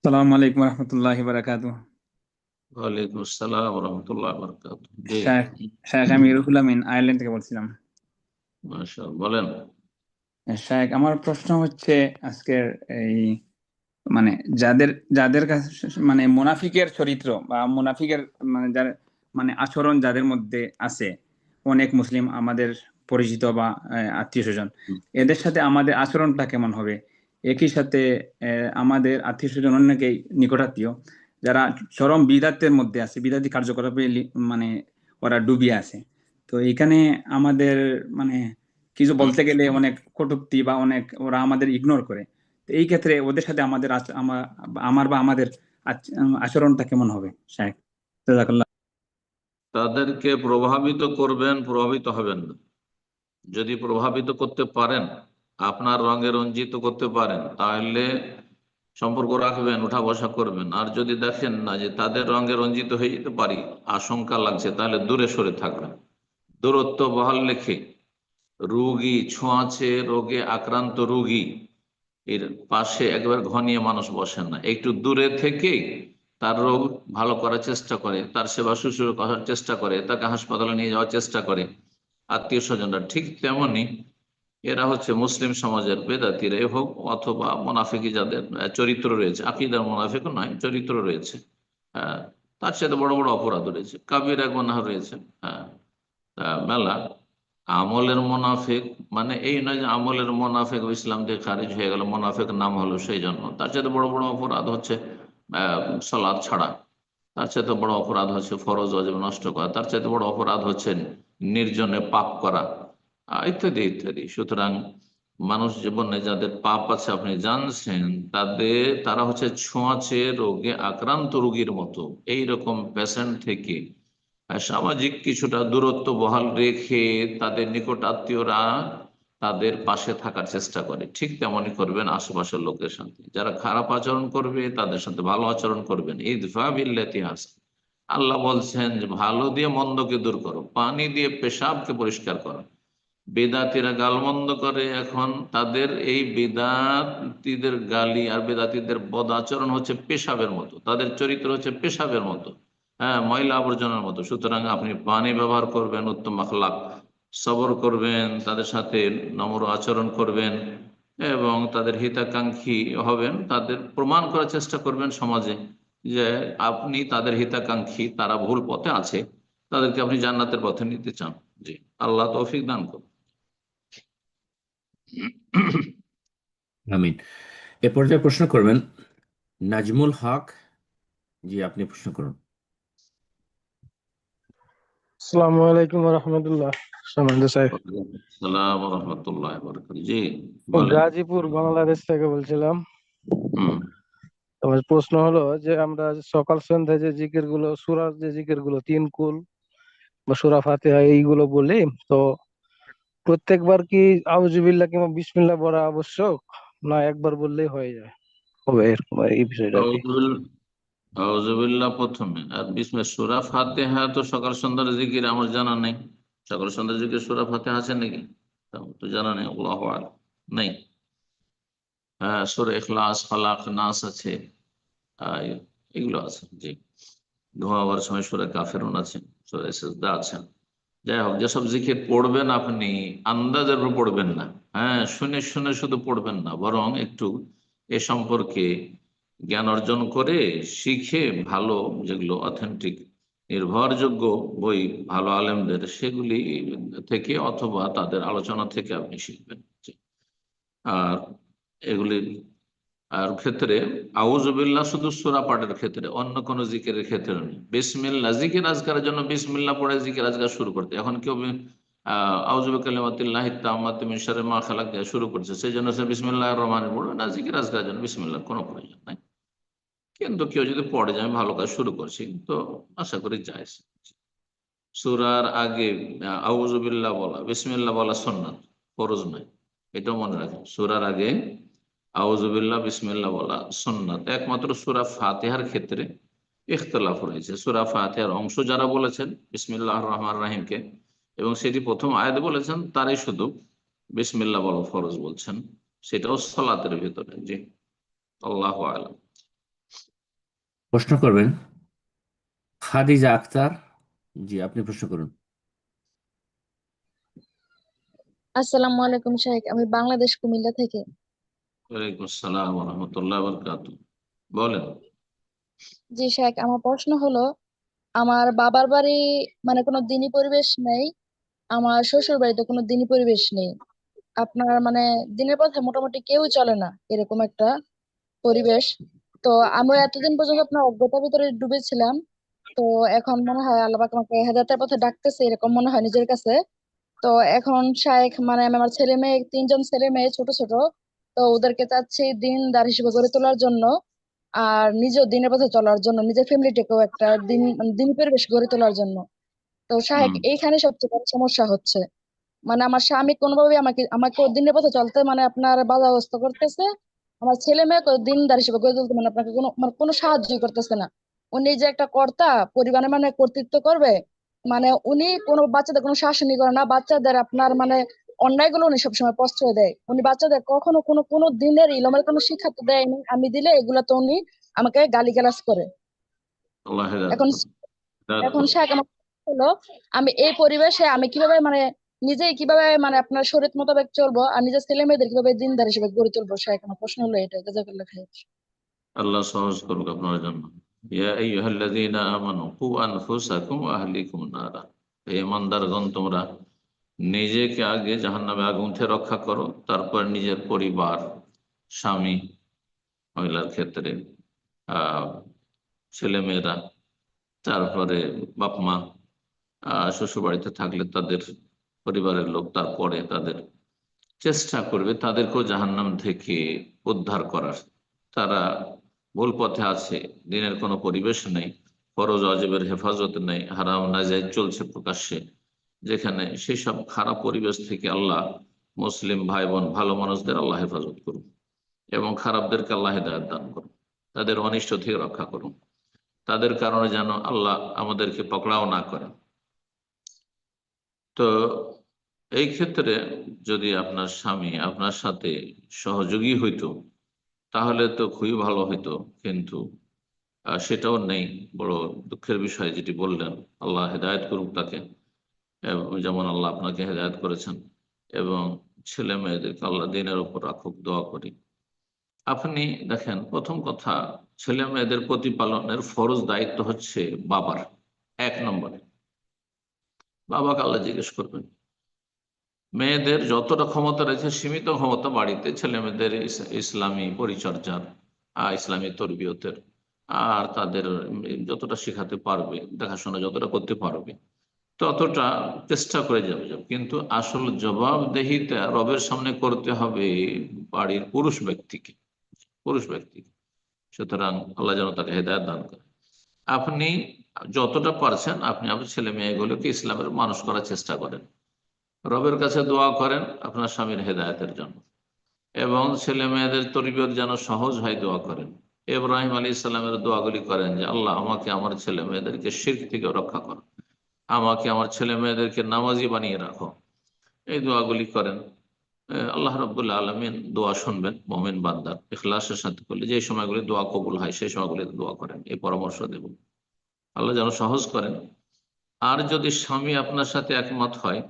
সালাম আলাইকুম রহমতুল্লাহি বারাকাতু। ওয়ালাইকুম আসসালাম রহমতুল্লাহ বরকাত। জি, শেখ শেখ আমি রুহুল আমিন আয়ারল্যান্ড থেকে বলছিলাম। মাশাআল্লাহ, বলেন। শেখ, আমার প্রশ্ন হচ্ছে আজকের এই মানে যাদের যাদের কাছে মানে মুনাফিকের চরিত্র বা মুনাফিকের মানে যার মানে আচরণ যাদের মধ্যে আছে, অনেক মুসলিম আমাদের পরিচিত বা আত্মীয় স্বজন, এদের সাথে আমাদের আচরণটা কেমন হবে? একই সাথে আমাদের আত্মীয় স্বজন অনেকেই নিকটাত্মীয় যারা চরম বিদাতের মধ্যে আছে, বিদাতি কার্যকলাপে মানে ওরা ডুবিয়ে আছে। তো এখানে আমাদের মানে কিছু বলতে গেলে অনেক কটূক্তি বা অনেক ওরা আমাদের ইগনোর করে। তো এই ক্ষেত্রে ওদের সাথে আমাদের আমার বা আমাদের আচরণটা কেমন হবে শায়েখ? জাযাকাল্লাহ। তাদেরকে প্রভাবিত করবেন, প্রভাবিত হবেন না। যদি প্রভাবিত করতে পারেন, আপনার রঙে রঞ্জিত করতে পারেন, তাহলে সম্পর্ক রাখবেন, উঠা বসা করবেন। আর যদি দেখেন না যে তাদের রঙে রঞ্জিত হয়ে যেতে পারি, আশঙ্কা লাগছে, তাহলে দূরে সরে থাকবেন। দূরত্ব বহাল রেখে রোগী, ছোঁয়াচে রোগে আক্রান্ত রোগী এর পাশে একবার ঘনিয়ে মানুষ বসেন না, একটু দূরে থেকে তার রোগ ভালো করার চেষ্টা করে, তার সেবা শুশ্রূষা করার চেষ্টা করে, তাকে হাসপাতালে নিয়ে যাওয়ার চেষ্টা করে আত্মীয় স্বজনরা। ঠিক তেমনি এরা হচ্ছে মুসলিম সমাজের বেদাতিরাই হোক অথবা মোনাফিকি, যাদের চরিত্র রয়েছে, আকীদার মোনাফিক নয়, চরিত্র রয়েছে, হ্যাঁ, তার সাথে বড় বড় অপরাধ রয়েছে, কাবিরা গুনাহ রয়েছে, হ্যাঁ, মেলা। আমলের মোনাফিক মানে এই নয় যে আমলের মোনাফিক ইসলাম থেকে খারিজ হয়ে গেল, মোনাফিক নাম হলো সেই জন্য। তার সাথে বড় বড় অপরাধ হচ্ছে সালাত ছাড়া, তার সাথে বড় অপরাধ হচ্ছে ফরজ ওয়াজিব নষ্ট করা, তার সাথে বড় অপরাধ হচ্ছে নির্জনে পাপ করা, ইত্যাদি ইত্যাদি। সুতরাং মানুষ জীবনে যাদের পাপ আছে আপনি জানছেন, তারা হচ্ছে ছোঁয়াচে রোগে আক্রান্ত রোগীর মতো। এইরকম পেশেন্ট থেকে সামাজিক কিছুটা দূরত্ব বহাল রেখে তাদের নিকট আত্মীয়রা তাদের পাশে থাকার চেষ্টা করে, ঠিক তেমনই করবেন আশেপাশের লোকের সাথে। যারা খারাপ আচরণ করবে তাদের সাথে ভালো আচরণ করবেন। ইদফা বিল্লাতি আহসান। আল্লাহ বলছেন যে ভালো দিয়ে মন্দকে দূর করো, পানি দিয়ে পেশাবকে পরিষ্কার করো। বেদাতিরা গালমন্দ করে এখন, তাদের এই বেদাতিদের গালি আর বেদাতিদের বদ আচরণ হচ্ছে পেশাবের মতো, তাদের চরিত্র হচ্ছে পেশাবের মতো, হ্যাঁ, ময়লা আবর্জনার মতো। সুতরাং আপনি পানি ব্যবহার করবেন, উত্তম আখলাক, সবর করবেন, তাদের সাথে নম্র আচরণ করবেন এবং তাদের হিতাকাঙ্ক্ষী হবেন, তাদের প্রমাণ করার চেষ্টা করবেন সমাজে যে আপনি তাদের হিতাকাঙ্ক্ষী, তারা ভুল পথে আছে, তাদেরকে আপনি জান্নাতের পথে নিতে চান। জি, আল্লাহ তৌফিক দান করুন। আমিন। এ পর্যায়ে প্রশ্ন করবেন নাজমুল হক। জি, আপনি প্রশ্ন করুন। আসসালামু আলাইকুম রহমতুল্লাহ। সম্মানিত স্যার, সালাম রহমতুল্লাহ বরকাতুহু। জি বলেন। গাজীপুর বাংলাদেশ থেকে বলছিলাম। হুম। আমার প্রশ্ন হলো যে আমরা সকাল সন্ধ্যায় যে জিকির গুলো, সূরার যে জিকির গুলো, তিন কুল বা সূরা ফাতিহা এইগুলো বলি, তো প্রত্যেকবার কি আউযুবিল্লাহ কিংবা বিসমিল্লাহ পড়া আবশ্যক, না একবার বললেই হয়ে যায়? হবে এরকম এই বিষয়টা আর কি। আউযুবিল্লাহ প্রথমে, আর বিসমিল্লাহ। সূরা ফাতিহা তো সকাল সন্ধ্যার জিকির, আমার জানা নেই। সকাল সন্ধ্যার জিকির সূরা ফাতিহা আছে নাকি? তো জানা নেই, আল্লাহু আ'লাম। নেই। হ্যাঁ, সূরা ইখলাস, ফালাক, নাস আছে, আহ, এগুলো আছে। জি, ঘুমাবার সময় সূরা কাফিরুন আছে, সূরা সিজদা আছে। যাই হোক, যেসব জিকির পড়বেন আপনি আন্দাজের উপর পড়বেন না, হ্যাঁ, শুনে শুনে শুধু পড়বেন না, বরং একটু এ সম্পর্কে জ্ঞান অর্জন করে শিখে, ভালো যেগুলো অথেন্টিক নির্ভরযোগ্য বই, ভালো আলেমদের, সেগুলি থেকে অথবা তাদের আলোচনা থেকে আপনি শিখবেন। জি। আর এগুলি আর ক্ষেত্রে আউযুবিল্লাহ শুধু সূরা পাঠের ক্ষেত্রে, অন্য কোনো জিকিরের ক্ষেত্রে নেই। বিসমিল্লাহ জিকির আজকারের জন্য বিসমিল্লাহ পড়ে জিকির আজকার শুরু করতে, এখন কেউ আউযু বিকালিমাতিল্লাহি তাম্মাতি মিন শাররি মা খালাক দিয়ে শুরু করছে, সেই জন্য সে বিসমিল্লাহির রহমানির পড়বে না। জিকির আজকারের জন্য বিসমিল্লাহর কোনো প্রয়োজন নাই, কিন্তু কেউ যদি পড়ে যে আমি ভালো কাজ শুরু করছি, তো আশা করি জায়েজ। সূরার আগে আউযুবিল্লাহ বলা, বিসমিল্লাহ বলা সুন্নাত, ফরজ নয়, এটাও মনে রাখেন। সূরার আগে আউযুবিল্লাহ বিসমিল্লাহ বলা সুন্নাত। একমাত্র সূরা ফাতিহার ক্ষেত্রে ইখতিলাফ রয়েছে। সূরা ফাতিহার অংশ যারা বলেছেন বিসমিল্লাহির রহমানির রহিমকে, এবং সেটি প্রথম আয়াতে বলেছেন, তারাই শুধু বিসমিল্লাহ বলা ফরজ বলছেন, সেটাও সালাতের ভিতরে। জি, আল্লাহু আ'লাম। প্রশ্ন করবেন খাদিজা আক্তার। জি, আপনি প্রশ্ন করুন। আসসালামু আলাইকুম শাহেখ, আমি বাংলাদেশ কুমিল্লা থেকে। ওয়ালাইকুম আসসালাম ওয়া রাহমাতুল্লাহি ওয়া বারাকাতুহু। বলেন। জি শাহেখ, আমার প্রশ্ন হলো, আমার বাবার বাড়ি মানে কোনো দিনী পরিবেশ নেই, আমার শ্বশুর বাড়িতে কোনো দিনী পরিবেশ নেই। আপনার মানে দিনের পথে মোটামুটি কেউই চলে না, এরকম একটা পরিবেশ। তো আমরা এতদিন পর্যন্ত আপনার অজ্ঞতার ভিতরে ডুবেছিলাম। তো এখন মনে হয় আল্লাহ পাক আমাকে হেদায়েতের পথে ডাকতেছে এরকম মনে হয় নিজের কাছে। তো এখন শায়েখ মানে আমি আমার ছেলে মেয়ে 3 জন ছেলে মেয়ে ছোট ছোট, তো ওদেরকে চাচ্ছি দিনদার হিসেবে গড়ে তোলার জন্য, আর নিজেও দিনের পথে চলার জন্য, নিজের ফ্যামিলিটাকেও একটা দিন মানে দিনী পরিবেশ গড়ে তোলার জন্য। তো শাহেক হুম এইখানে সবচেয়ে বড় সমস্যা হচ্ছে, মানে আমার স্বামী কোনোভাবে আমাকে আমাকে দিনের পথে চলতে মানে আপনার বাধাগ্রস্ত করতেছে। আমার ছেলে মেয়েকে দিনদার হিসেবে গড়ে তুলতে মানে আপনাকে কোনো সাহায্যই করতেছে না। উনি যে একটা কর্তা, পরিবারের মানে কর্তৃত্ব করবে, মানে উনি কোনো বাচ্চাদের কোনো শাসনই করে না, বাচ্চাদের আপনার মানে অন্যায়গুলো উনি সবসময় প্রশ্রয় দেয়। উনি বাচ্চাদের কখনো কোনো দিনের ইলমের কোনো শিক্ষা তো দেয়নি, আমি দিলে এগুলো তো উনি আমাকে গালিগালাজ করে। আল্লাহ হেদায়েত এখন করুন, হেদায়েত এখন করুন। শাক আমার হলো, আমি এই পরিবেশে আমি কিভাবে মানে নিজেই কিভাবে মানে আপনার শরীয়ত মোতাবেক চলবো, আর নিজের ছেলে মেয়েদের কিভাবে দিনদার হিসেবে গড়ে তুলবো, শাক আমার প্রশ্ন হলো এটা। জাযাকাল্লাহ খাইর। আল্লাহ সহজ করুক আপনার জন্য। ইয়া আইয়ুহাল্লাযীনা আমানু কু আনফুসাকুম ওয়া আহলিকুম নারা, হে ঈমানদারগণ, তোমরা নিজেকে আগে জাহান্নামে আগুন থেকে রক্ষা করো, তারপর নিজের পরিবার, স্বামী, মহিলার ক্ষেত্রে আহ ছেলেমেয়েরা, তারপরে বাপ মা, শ্বশুর বাড়িতে থাকলে তাদের পরিবারের লোক, তারপরে তাদের চেষ্টা করবে তাদেরকেও জাহান্নাম থেকে উদ্ধার করার। তারা ভুল পথে আছে, দিনের কোনো পরিবেশ নেই, ফরজ ওয়াজিবের হেফাজত নেই, হারাম নাজায়েজ চলছে প্রকাশ্যে, যেখানে সেসব খারাপ পরিবেশ থেকে আল্লাহ মুসলিম ভাই বোন ভালো মানুষদের আল্লাহ হেফাজত করুন, এবং খারাপদেরকে আল্লাহ হেদায়েত দান করুন, তাদের অনিষ্ট থেকে রক্ষা করুন, তাদের কারণে যেন আল্লাহ আমাদেরকে পকড়াও না করেন। তো এই ক্ষেত্রে যদি আপনার স্বামী আপনার সাথে সহযোগী হইতো তাহলে তো খুবই ভালো হইতো, কিন্তু সেটাও নেই। বড় দুঃখের বিষয় যেটি বললেন। আল্লাহ হেদায়েত করুক তাকে, যেমন আল্লাহ আপনাকে হেদায়েত করেছেন, এবং ছেলে মেয়েদেরকে আল্লাহ দিনের উপর রাখুক, দোয়া করি। আপনি দেখেন, প্রথম কথা, ছেলে মেয়েদের প্রতিপালনের ফরজ দায়িত্ব হচ্ছে বাবার। 1 নম্বরে বাবাকে আল্লাহ জিজ্ঞেস করবেন। মেয়েদের যতটা ক্ষমতা রয়েছে, সীমিত ক্ষমতা বাড়িতে ছেলে মেয়েদের ইসলামী পরিচর্যার, ইসলামী তরবিয়তের, আর তাদের যতটা শেখাতে পারবে, দেখাশোনা যতটা করতে পারবে ততটা চেষ্টা করে যাবে। কিন্তু আসল জবাবদেহিতা রবের সামনে করতে হবে বাড়ির পুরুষ ব্যক্তিকে। সুতরাং আল্লাহ যেন তাকে হেদায়েত দান করে। আপনি যতটা পারছেন আপনি আপনার ছেলে মেয়েগুলোকে ইসলামের মানুষ করার চেষ্টা করেন, রবের কাছে দোয়া করেন আপনার স্বামীর হেদায়েতের জন্য, এবং ছেলে মেয়েদের তরবিয়ত যেন সহজ হয় দোয়া করেন। ইব্রাহিম আলাইহিস সালামের দোয়াগুলি করেন যে আল্লাহ আমাকে আমার ছেলে মেয়েদেরকে শিরক থেকে রক্ষা করো, আমাকে আমার ছেলে মেয়েদেরকে নামাজি বানিয়ে রাখো। এই দোয়াগুলি করেন। আল্লাহ রাব্বুল আলামিন দোয়া শুনবেন মুমিন বান্দার ইখলাসের সাথে করলে। যে সময়গুলি দোয়া কবুল হয় সেই সময়গুলি দোয়া করেন, এই পরামর্শ দেব। আল্লাহ যেন সহজ করেন। আর যদি স্বামী আপনার সাথে একমত হয়,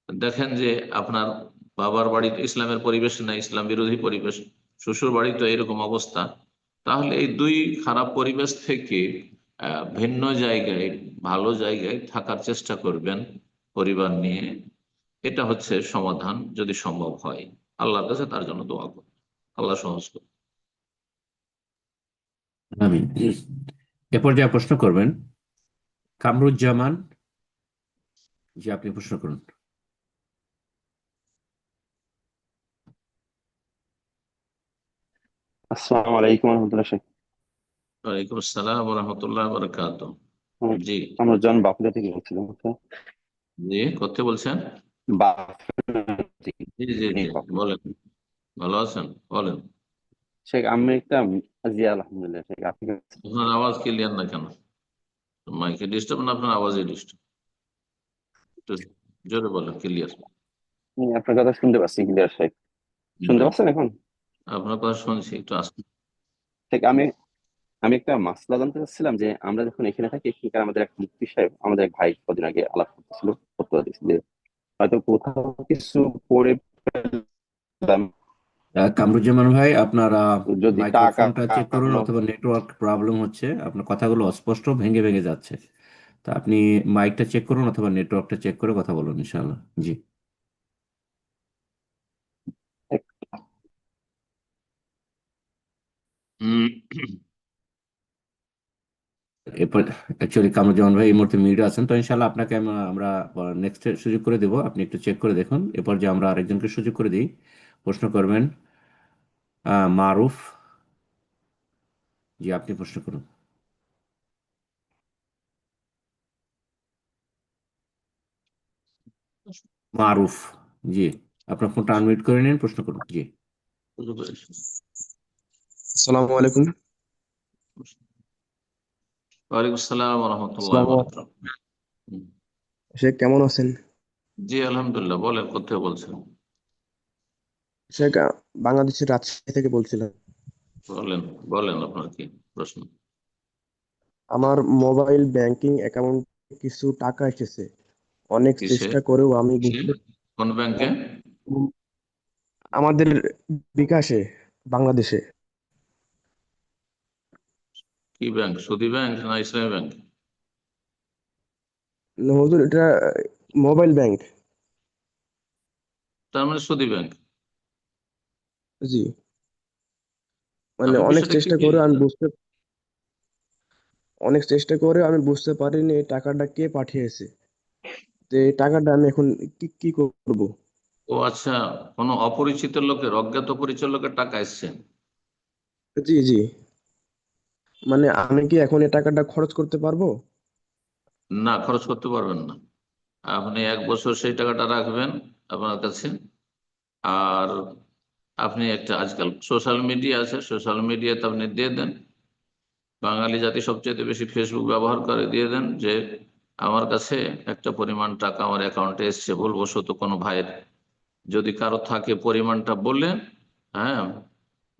দেখেন যে আপনার বাবার বাড়িতে ইসলামের পরিবেশ না, ইসলাম বিরোধী পরিবেশ, শ্বশুর বাড়িতে এরকম অবস্থা, তাহলে এই দুই খারাপ পরিবেশ থেকে ভিন্ন জায়গায়, ভালো জায়গায় থাকার চেষ্টা করবেন পরিবার নিয়ে। এটা হচ্ছে সমাধান, যদি সম্ভব হয়। আল্লাহর কাছে তার জন্য দোয়া করুন, আল্লাহ সহজ করুন। আমি এরপর যা প্রশ্ন করবেন কামরুজ্জামান, যে আপনি প্রশ্ন করুন। আসসালামু আলাইকুম রহমতুল্লাহ শেখ। ওয়ালাইকুম আসসালাম রহমতুল্লাহ বরকাত। জি আমরা জন বাঁকুড়া থেকে বলছিলাম, স্যার। জি, করতে বলছেন? বাঁকুড়া থেকে। জি জি জি, জি, বাঁকুড়া। বলেন, ভালো আছেন? বলেন। শেখ আমি একটা, জি আলহামদুলিল্লাহ শেখ, আপনি কেমন আছেন? আপনার আওয়াজ ক্লিয়ার না কেন? মাইকে ডিস্টার্ব না আপনার আওয়াজে ডিস্টার্ব? একটু জোরে বলেন, ক্লিয়ার। আপনার কথা শুনতে পাচ্ছি ক্লিয়ার শেখ। শুনতে পাচ্ছেন এখন? আপনার কথা শুনছি, একটু আসতে। শেখ আমি আমি একটা মাসলা জানতে চাচ্ছিলাম যে আমরা যখন এখানে থাকি, সেখানে আমাদের এক মুফতি সাহেব, আমাদের এক ভাই কদিন আগে আলাপ করতেছিল, ফতোয়া দিয়েছিল যে হয়তো কোথাও কিছু পড়ে ফেললাম, কামরুজ্জামান ভাই, আপনার যদি টাকা মাইক্রোফোনটা চেক করুন, অথবা নেটওয়ার্ক প্রবলেম হচ্ছে, আপনার কথাগুলো অস্পষ্ট ভেঙে ভেঙে যাচ্ছে। তা আপনি মাইকটা চেক করুন অথবা নেটওয়ার্কটা চেক করে কথা বলুন ইনশাআল্লাহ। জি, এরপর অ্যাকচুয়ালি কামরুজ্জামান ভাই এই মুহূর্তে মিউটে আছেন, তো ইনশাল্লাহ আপনাকে আমরা নেক্সট সুযোগ করে দেবো, আপনি একটু চেক করে দেখুন। এরপর যে আমরা আরেকজনকে সুযোগ করে দিই, প্রশ্ন করবেন মারুফ। জি, আপনি প্রশ্ন করুন। মারুফ, জি, আপনার ফোনটা আনমিউট করে নিন, প্রশ্ন করুন। জি, আসসালামু আলাইকুম। ওয়ালাইকুম আসসালাম রহমতুল্লাহ আসসালামু আলাইকুম। শেখ কেমন আছেন? জি আলহামদুলিল্লাহ, বলেন কোথায় বলছেন? শেখ বাংলাদেশের রাজশাহী থেকে বলছিলাম। বলেন বলেন আপনার কি প্রশ্ন? আমার মোবাইল ব্যাংকিং অ্যাকাউন্টে কিছু টাকা এসেছে, অনেক কিসে? চেষ্টা করেও আমি কিসে? কোন ব্যাংকে? আমাদের বিকাশে, বাংলাদেশে। কি ব্যাংক? সুদী ব্যাংক না ইসলামী ব্যাংক? হুজুর এটা মোবাইল ব্যাংক। তার মানে সুদী ব্যাংক। জি, মানে আপনি অনেক বিষয়টা কি চেষ্টা কি? করে আমি বুঝতে পারিনি এই টাকাটা কে পাঠিয়েছে। তো এই টাকাটা আমি এখন কি করব? ও আচ্ছা, কোনো অপরিচিত লোকের, অজ্ঞাত পরিচয় লোকের টাকা এসছে? জি জি, মানে আমি কি এখন এই টাকাটা খরচ করতে পারবো? না, খরচ করতে পারবেন না। আপনি 1 বছর সেই টাকাটা রাখবেন আপনার কাছে। আর আপনি একটা, আজকাল সোশ্যাল মিডিয়া আছে, সোশ্যাল মিডিয়াতে আপনি দিয়ে দেন, বাঙালি জাতি সবচেয়ে বেশি ফেসবুক ব্যবহার করে, দিয়ে দেন যে আমার কাছে একটা পরিমাণ টাকা আমার অ্যাকাউন্টে এসছে ভুলবশত কোনো ভাইয়ের। যদি কারো থাকে পরিমাণটা বললেন, হ্যাঁ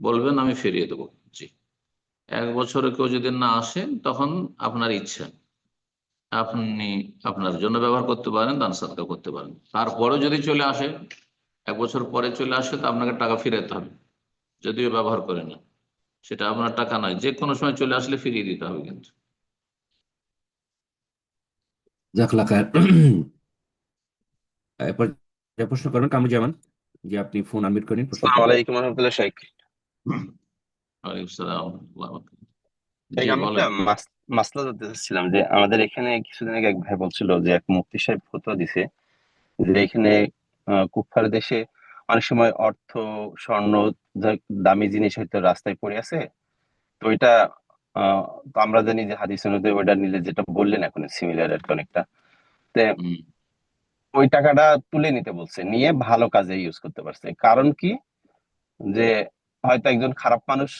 বলবেন, আমি ফিরিয়ে দেবো। জি, 1 বছরে কেউ যদি না আসে তখন আপনার ইচ্ছা, আপনি আপনার জন্য ব্যবহার করতে পারেন, দান সদকা করতে পারেন। তারপরেও যদি চলে আসে, 1 বছর পরে চলে আসে, তো আপনাকে টাকা ফিরাতে হবে, যদিও ব্যবহার করে না। সেটা আপনার টাকা নয়, যে কোনো সময় চলে আসলে ফিরিয়ে দিতে হবে কিন্তু। জাজাকাল্লাহ খায়ের। এরপর যে প্রশ্ন করবেন কামরুজ্জামান, যে আপনি ফোন আনমিউট করে নিন, প্রশ্ন আসসালামু করুন। আলাইকুম রহমতুল্লাহ শেখ। ওয়ালাইকুম আসসালাম। শেখ, জি আমি একটা বলেন। মাসলা জানতে চাচ্ছিলাম যে আমাদের এখানে কিছুদিন আগে এক ভাই বলছিল যে এক মুফতি সাহেব ফতোয়া দিছে যে এখানে কুফার দেশে অনেক সময় অর্থ, স্বর্ণ, দামি জিনিস হয়তো রাস্তায় পড়ে আছে। তো ওইটা তো আমরা জানি যে হাদিস অনুযায়ী ওইটা নিলে, যেটা বললেন এখন সিমিলার আর কি অনেকটা, তো ওই টাকাটা তুলে নিতে বলছে, নিয়ে ভালো কাজে ইউজ করতে পারছে। কারণ কি, যে হয়তো একজন খারাপ মানুষ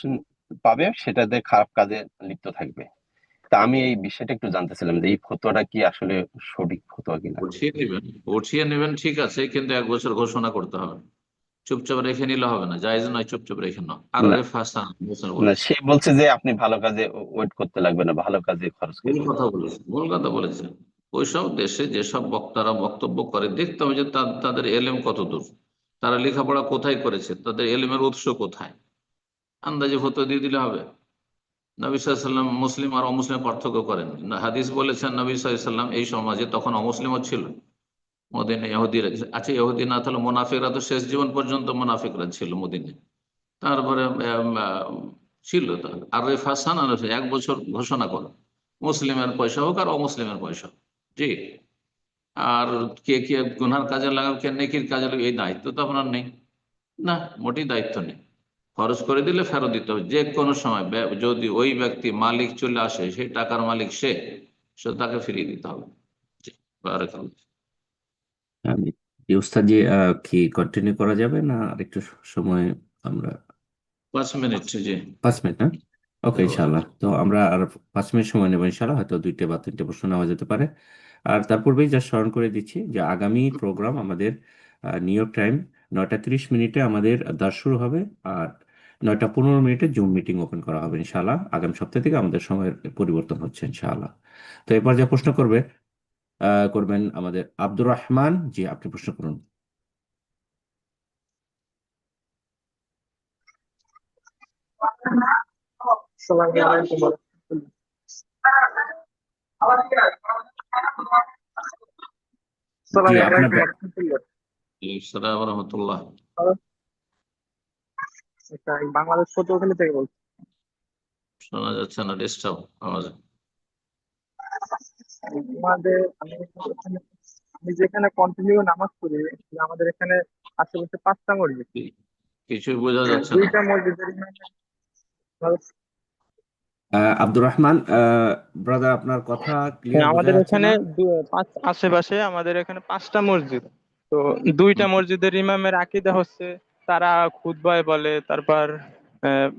পাবে, সেটাতে খারাপ কাজে লিপ্ত থাকবে। তা আমি এই বিষয়টা একটু জানতেছিলাম যে এই ফতোয়াটা কি আসলে সঠিক ফতোয়া কিনা। উঠিয়ে নেবেন, উঠিয়ে নেবেন, ঠিক আছে, কিন্তু 1 বছর ঘোষণা করতে হবে। চুপচাপ রেখে নিলে হবে না, জায়েজ নয় চুপচাপ রেখে নাও। আর না না, বলেছে, সে বলছে যে আপনি ভালো কাজে ওয়েট করতে লাগবে না, ভালো কাজে খরচ ভুল করবেন। কথা বলেছে, ভুল কথা বলেছে। ওইসব দেশে যেসব বক্তারা বক্তব্য করে, দেখতে হবে যে তাদের এলেম কত দূর, তারা লেখাপড়া কোথায় করেছে, তাদের এলেমের উৎস কোথায়। আন্দাজে ফতোয়া দিয়ে দিলে হবে? নবী সাল্লাম মুসলিম আর অমুসলিম পার্থক্য করেন না। হাদিস বলেছেন নবী সাল্লাম এই সমাজে তখন অমুসলিমও ছিল, মদিনা ইহুদিরা। আচ্ছা, ইহুদি না তাহলে মোনাফিকরা তো শেষ জীবন পর্যন্ত মোনাফিকরা ছিল মদিনে। তারপরে ছিল আর রেফাসান 1 বছর ঘোষণা করো, মুসলিমের পয়সা হোক আর অমুসলিমের পয়সা হোক। জি, আর কে কে গুনহার কাজে লাগাবে, কে নেকির কাজে লাগাবে, এই দায়িত্ব তো আপনার নেই। না, মোটেই দায়িত্ব নেই। খরচ করে দিলে ফেরত দিতে হবে যে কোনো সময়। যদি ওই ব্যক্তি মালিক চলে আসে, সেই টাকার মালিক সে, তাকে ফিরিয়ে দিতে হবে। জি, বারাকাল্লাহ। আমি উস্তাদ জি, কি কন্টিনিউ করা যাবে না আরেকটু সময়? আমরা 5 মিনিট, জি। 5 মিনিট, না? ওকে, ইনশাল্লাহ। তো আমরা আর 5 মিনিট সময় নেবো ইনশাল্লাহ, হয়তো 2টে বা 3টে প্রশ্ন নেওয়া যেতে পারে। আর তার পূর্বেই যা স্মরণ করে দিচ্ছি যে আগামী প্রোগ্রাম আমাদের নিউ ইয়র্ক টাইম 9টা 30 মিনিটে আমাদের দাস শুরু হবে, আর 9টা 15 মিনিটে জুম মিটিং ওপেন করা হবে ইনশাল্লাহ। আগামী সপ্তাহ থেকে আমাদের সময়ের পরিবর্তন হচ্ছে ইনশাআল্লাহ। তো এরপর যা প্রশ্ন করবেন আমাদের আব্দুর রহমান। জি, আপনি প্রশ্ন করুন। জি, আপনার আসসালামু রহমতুল্লাহ। বাংলাদেশ ফটোখালি থেকে বলছি। শোনা যাচ্ছে না, ডিস্টার্ব আওয়াজ। আমি যেখানে কন্টিনিউ নামাজ পড়ি, আমাদের এখানে আশেপাশে 5টা মসজিদ। কিছু বোঝা যাচ্ছে না। 2টা মসজিদের আব্দুর রহমান, ব্রাদার, আপনার কথা ক্লিয়ার বোঝা আমাদের যাচ্ছে এখানে না। আশেপাশে আমাদের এখানে 5টা মসজিদ। তো 2টা মসজিদের ইমামের আকীদা হচ্ছে তারা খুতবায় বলে, তারপর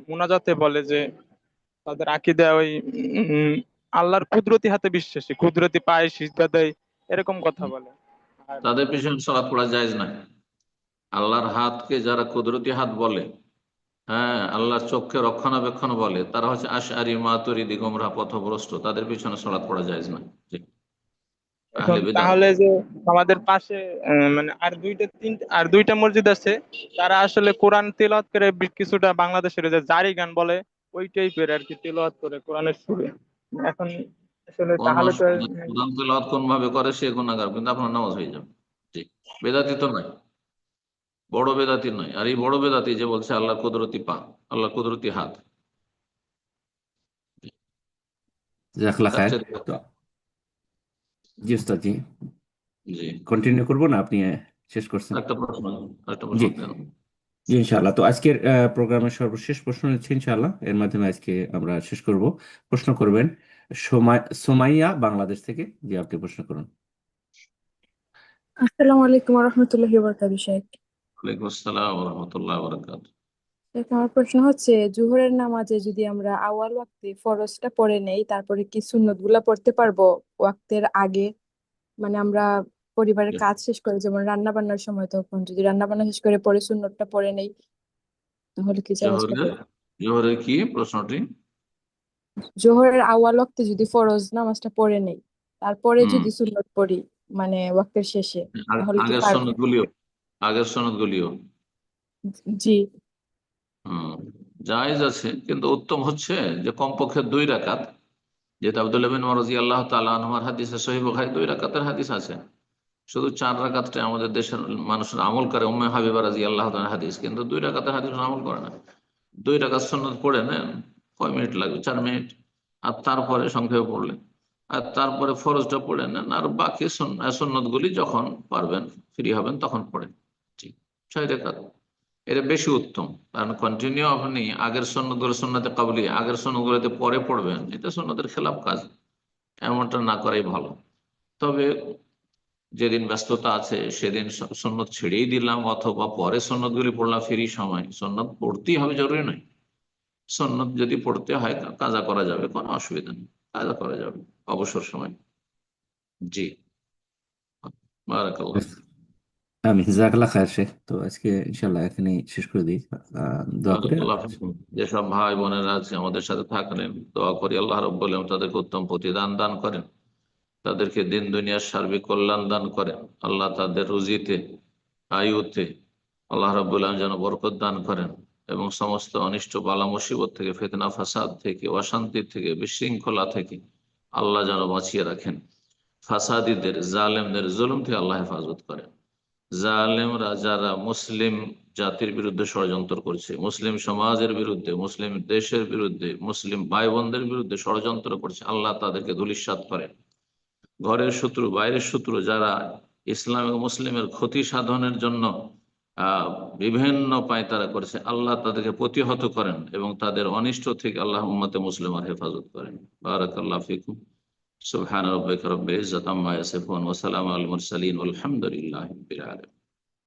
মুনাজাতে বলে যে তাদের আকীদা ওই আল্লাহর কুদরতি হাতে বিশ্বাসী, কুদরতি পায়ে সিজদা দেয়, এরকম কথা বলে। আর তাদের পিছনে সালাত পড়া জায়েজ নাই। আল্লাহর হাতকে যারা কুদরতি হাত বলে, হ্যাঁ, আল্লাহর চোখকে রক্ষণাবেক্ষণ বলে, তারা হচ্ছে আশআরি মাতুরিদি গোমরাহ পথভ্রষ্ট, তাদের পিছনে সালাত পড়া জায়েজ নাই। জি, আহলে বিদআত। তাহলে যে আমাদের পাশে মানে আর দুইটা মসজিদ আছে, তারা আসলে কোরআন তেলাওয়াত করে কিছুটা বাংলাদেশের যে জারি গান বলে ওই টাইপের আর কি তেলাওয়াত করে কোরআনের সুরে। এখন আসলে কোন তাহলে তো কোরআন তেলাওয়াত কোন ভাবে করে সে গুনাহগার, কিন্তু আপনার নামাজ হয়ে যাবে। জি, বেদাতি তো নাই, বড় বেদাতি নয়। আর এই বড় বেদাতি যে বলছে আল্লাহ কুদরতি পা, আল্লাহ কুদরতি হাত, জাযাকাল্লাহ তার খায়ের। চেয়ে- তো জি উস্তাদ, জি জি, কন্টিনিউ করবো না, আপনি শেষ করছেন? একটা প্রশ্ন জি দেন। জি, ইনশাআল্লাহ। তো আজকের প্রোগ্রামের সর্বশেষ প্রশ্ন হচ্ছে, ইনশাআল্লাহ এর মাধ্যমে আজকে আমরা শেষ করব। প্রশ্ন করবেন সোমাইয়া বাংলাদেশ থেকে। জি, আপনি প্রশ্ন করুন। আসসালামু আলাইকুম রহমতুল্লাহি ওয়াবারাকাতুহু শেখ। ওয়ালাইকুম আসসালাম ওয়া রাহমাতুল্লাহি ওয়া বারাকাতুহু। শেখ, আমার প্রশ্ন হচ্ছে জোহরের নামাজে যদি আমরা আউয়াল ওয়াক্তে ফরজটা পড়ে নেই, তারপরে কি সুন্নত গুলা পড়তে পারবো ওয়াক্তের আগে? মানে আমরা পরিবারের কাজ শেষ করে, যেমন রান্না বান্নার সময়, তখন যদি রান্না বান্না শেষ করে পরে সুন্নতটা পড়ে নেই, তাহলে কি জায়েজ হবে? জোহরের কি প্রশ্নটি? জোহরের আউয়াল ওয়াক্তে যদি ফরজ নামাজটা পড়ে নেই, তারপরে হুম, যদি সুন্নত পড়ি মানে ওয়াক্তের শেষে, তাহলে কি আগের পারবো? সনদ গুলিও জি। জায়েজ আছে, কিন্তু উত্তম হচ্ছে যে কমপক্ষে 2 রাকাত, যেটা আব্দুল্লাহ বিন ওমর রাদিয়াল্লাহু তাআলা আনহুর হাদিসে সহিহ বুখারী 2 রাকাতের হাদিস আছে। শুধু 4 রাকাতটা আমাদের দেশের মানুষের আমল করে, উম্মে হাবিবা রাদিয়াল্লাহু তাআলার হাদিস, কিন্তু 2 রাকাতের হাদিস আমল করে না। 2 রাকাত সুন্নাত পড়ে নেন, কয় মিনিট লাগবে? 4 মিনিট। আর তারপরে সংক্ষেপে পড়লেন, আর তারপরে ফরজটা পড়ে নেন, আর বাকি সুন্নতগুলি যখন পারবেন, ফ্রি হবেন, তখন পড়েন। ঠিক, 6 রাকাত এটা বেশি উত্তম। কারণ কন্টিনিউ আপনি আগের সুন্নতগুলো, সুন্নতে কাবলি আগের সুন্নতগুলোতে পরে পড়বেন, এটা সুন্নতের খেলাফ কাজ। এমনটা না করাই ভালো। তবে যেদিন ব্যস্ততা আছে সেদিন সুন্নত ছেড়েই দিলাম, অথবা পরে সুন্নতগুলি পড়লাম, ফ্রি সময়, সুন্নত পড়তেই হবে জরুরি নয়। সুন্নত যদি পড়তে হয় কাজা করা যাবে, কোনো অসুবিধা নেই, কাজা করা যাবে অবসর সময়। জি, বারাকাল্লাহ। আমি জাযাকাল্লাহ খায়ের শেখ। তো আজকে ইনশাআল্লাহ এখানেই শেষ করে দিই, দোয়া করে। বারাকাল্লাহ ফিকুম। যেসব ভাই বোনেরা আছে আমাদের সাথে থাকলেন, দোয়া করি আল্লাহ রাব্বুল আলামিন তাদেরকে উত্তম প্রতিদান দান করেন, তাদেরকে দিন দুনিয়ার সার্বিক কল্যাণ দান করেন। আল্লাহ তাদের রুজিতে, আয়ুতে আল্লাহ রাব্বুল আলামিন যেন বরকত দান করেন, এবং সমস্ত অনিষ্ট বালা মুসিবত থেকে, ফিতনা ফাসাদ থেকে, অশান্তি থেকে, বিশৃঙ্খলা থেকে আল্লাহ যেন বাঁচিয়ে রাখেন। ফাসাদিদের, জালেমদের জুলুম থেকে আল্লাহ হেফাজত করেন। জালেমরা যারা মুসলিম জাতির বিরুদ্ধে ষড়যন্ত্র করছে, মুসলিম সমাজের বিরুদ্ধে, মুসলিম দেশের বিরুদ্ধে, মুসলিম ভাই বোনদের বিরুদ্ধে ষড়যন্ত্র করছে, আল্লাহ তাদেরকে ধূলিসাৎ করেন। ঘরের শত্রু, বাইরের শত্রু যারা ইসলাম এবং মুসলিমের ক্ষতি সাধনের জন্য বিভিন্ন পায়তারা করেছে, আল্লাহ তাদেরকে প্রতিহত করেন এবং তাদের অনিষ্ট থেকে আল্লাহ উম্মতে মুসলিমার হেফাজত করেন। বারাকাল্লাহু ফিকুম। সুবহান রাব্বিকা রাব্বিল ইজ্জাতি আম্মা ইয়াসিফুন ওয়া সালামুন আলাল মুরসালিন ওয়ালহামদুলিল্লাহি রাব্বিল আলামিন।